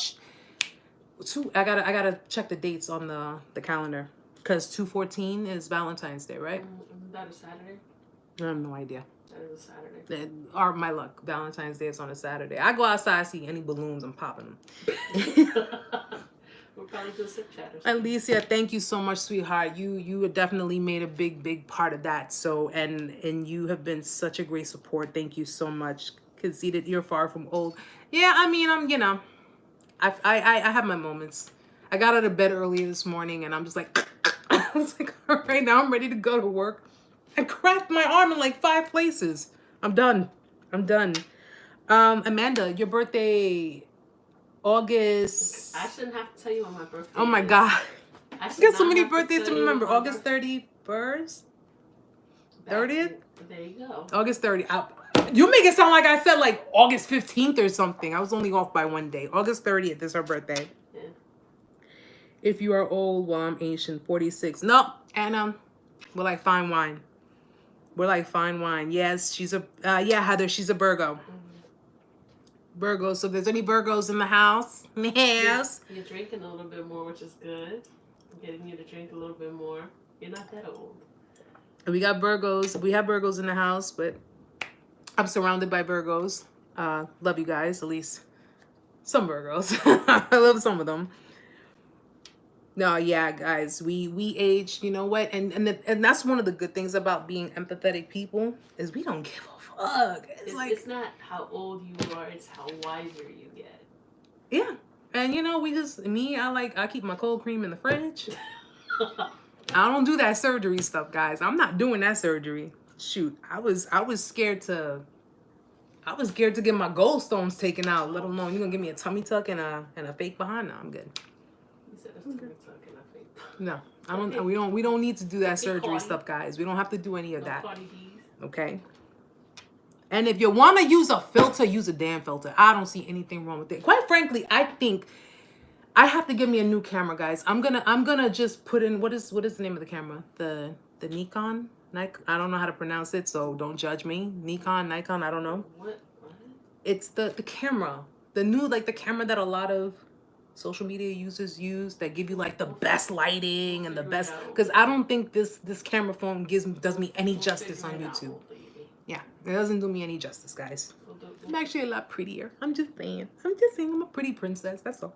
I gotta check the dates on the calendar because 2/14 is Valentine's Day, right? Isn't that a Saturday? I have no idea. That is a Saturday. Or my luck. Valentine's Day is on a Saturday. I go outside, see any balloons, I'm popping them. We'll probably do a sip chat or something. Alicia, thank you so much, sweetheart. You definitely made a big part of that. So and you have been such a great support. Thank you so much. Conceded, you're far from old. Yeah, I mean, I'm I have my moments. I got out of bed earlier this morning and I'm just like I was like, all right, now I'm ready to go to work. I cracked my arm in like 5 places. I'm done. Amanda, your birthday, August. I shouldn't have to tell you when my birthday Oh my is. God. I You got so many birthdays to remember. August 31st? 30th? There you go. August 30th. You make it sound like I said like August 15th or something. I was only off by 1 day. August 30th is her birthday. Yeah. If you are old, well, I'm Asian, 46. No, and we're like fine wine. Yes, she's a Heather, she's a Virgo. Virgo. So if there's any Virgos in the house, yes. You're drinking a little bit more, which is good. I'm getting you to drink a little bit more. You're not that old. We got Virgos. We have Virgos in the house, but I'm surrounded by Virgos. Love you guys, at least some Virgos. I love some of them. No, yeah, guys, we age. You know what? And that's one of the good things about being empathetic people is we don't give a fuck. It's not how old you are; it's how wiser you get. Yeah, and you know, I keep my cold cream in the fridge. I don't do that surgery stuff, guys. I'm not doing that surgery. Shoot, I was scared to get my gallstones taken out. Let alone you're gonna give me a tummy tuck and a fake behind. No, I'm good. You said a tummy tuck and a fake. No, I don't. We don't need to do that surgery stuff, guys. We don't have to do any of that. Okay. And if you want to use a filter, use a damn filter. I don't see anything wrong with it. Quite frankly, I think I have to get me a new camera, guys. I'm gonna just put in what is the name of the camera? The Nikon. I don't know how to pronounce it, so don't judge me. Nikon, I don't know. What? It's the camera, the new the camera that a lot of social media users use that give you like the best lighting and the best. Because I don't think this camera phone does me any justice on YouTube. Yeah, it doesn't do me any justice, guys. I'm actually a lot prettier. I'm just saying. I'm a pretty princess. That's all.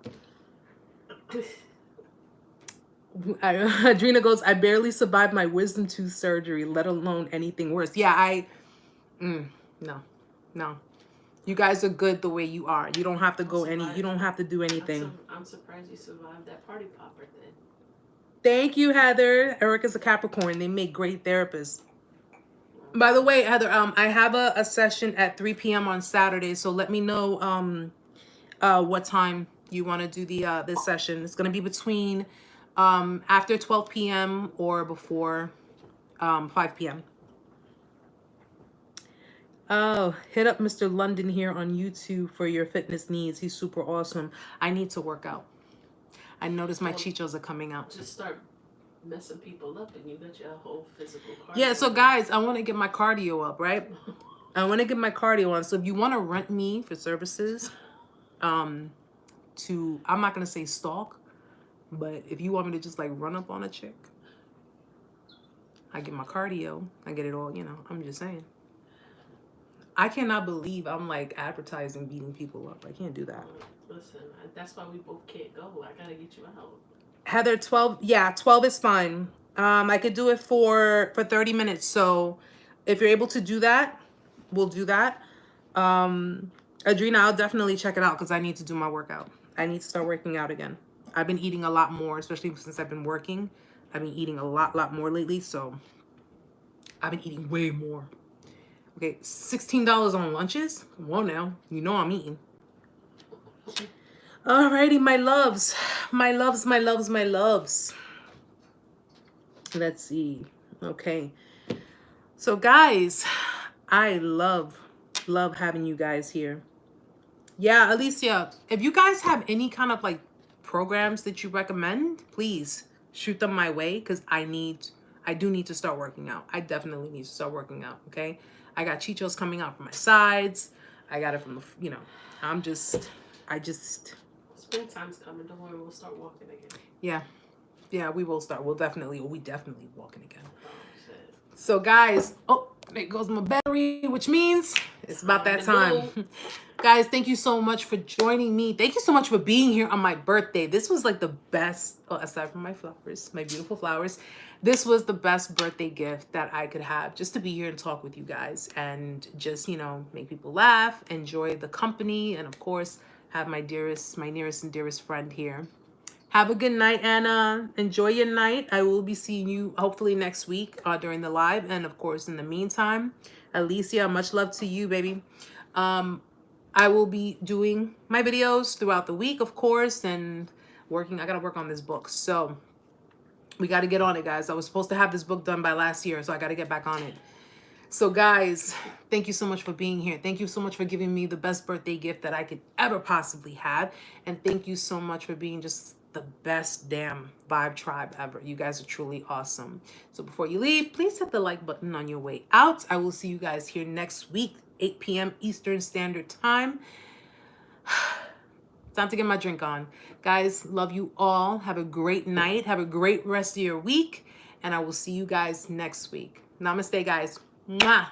Adrena goes, I barely survived my wisdom tooth surgery, let alone anything worse. Yeah, no. You guys are good the way you are. You don't have to you don't have to do anything. I'm surprised you survived that party popper thing. Thank you, Heather. Erica's a Capricorn. They make great therapists. By the way, Heather, I have a session at 3 p.m. on Saturday, so let me know what time you want to do this session. It's going to be between after 12 p.m. or before 5 p.m. Oh, hit up Mr. London here on YouTube for your fitness needs. He's super awesome. I need to work out. I noticed my chichos are coming out. Just start messing people up and you got your whole physical cardio. Yeah, so guys, I want to get my cardio up, right? I want to get my cardio on. So if you want to rent me for services, I'm not going to say stalk, but if you want me to just like run up on a chick, I get my cardio. I get it all, I'm just saying. I cannot believe I'm like advertising beating people up. I can't do that. Listen, that's why we both can't go. I gotta get you out. Heather, 12. Yeah, 12 is fine. I could do it for 30 minutes. So if you're able to do that, we'll do that. Adrena, I'll definitely check it out because I need to do my workout. I need to start working out again. I've been eating a lot more, especially since I've been working. I've been eating a lot more lately, so I've been eating way more. Okay, $16 on lunches? Well, now, you know I'm eating. Alrighty, my loves. My loves, my loves, my loves. Let's see. Okay. So, guys, I love having you guys here. Yeah, Alicia, if you guys have any kind of like programs that you recommend, please shoot them my way, because I do need to start working out. I definitely need to start working out, okay? I got Chichos coming out from my sides. I got it from the, you know, I just. Springtime's coming, don't worry, we'll start walking again. Yeah, we will start. We definitely walking again. Oh, shit. So guys, oh, there goes my battery, which means it's about that time. Guys, thank you so much for joining me. Thank you so much for being here on my birthday. This was like the best, well, aside from my flowers, my beautiful flowers, this was the best birthday gift that I could have, just to be here and talk with you guys and just, you know, make people laugh, enjoy the company, and of course, have my nearest and dearest friend here. Have a good night, Anna. Enjoy your night. I will be seeing you hopefully next week during the live. And of course, in the meantime, Alicia, much love to you, baby. I will be doing my videos throughout the week, of course, and working. I got to work on this book. So we got to get on it, guys. I was supposed to have this book done by last year, so I got to get back on it. So guys, thank you so much for being here. Thank you so much for giving me the best birthday gift that I could ever possibly have. And thank you so much for being just the best damn vibe tribe ever. You guys are truly awesome. So before you leave, please hit the like button on your way out. I will see you guys here next week, 8 p.m. Eastern Standard Time. Time to get my drink on. Guys, love you all. Have a great night. Have a great rest of your week. And I will see you guys next week. Namaste, guys. Mwah.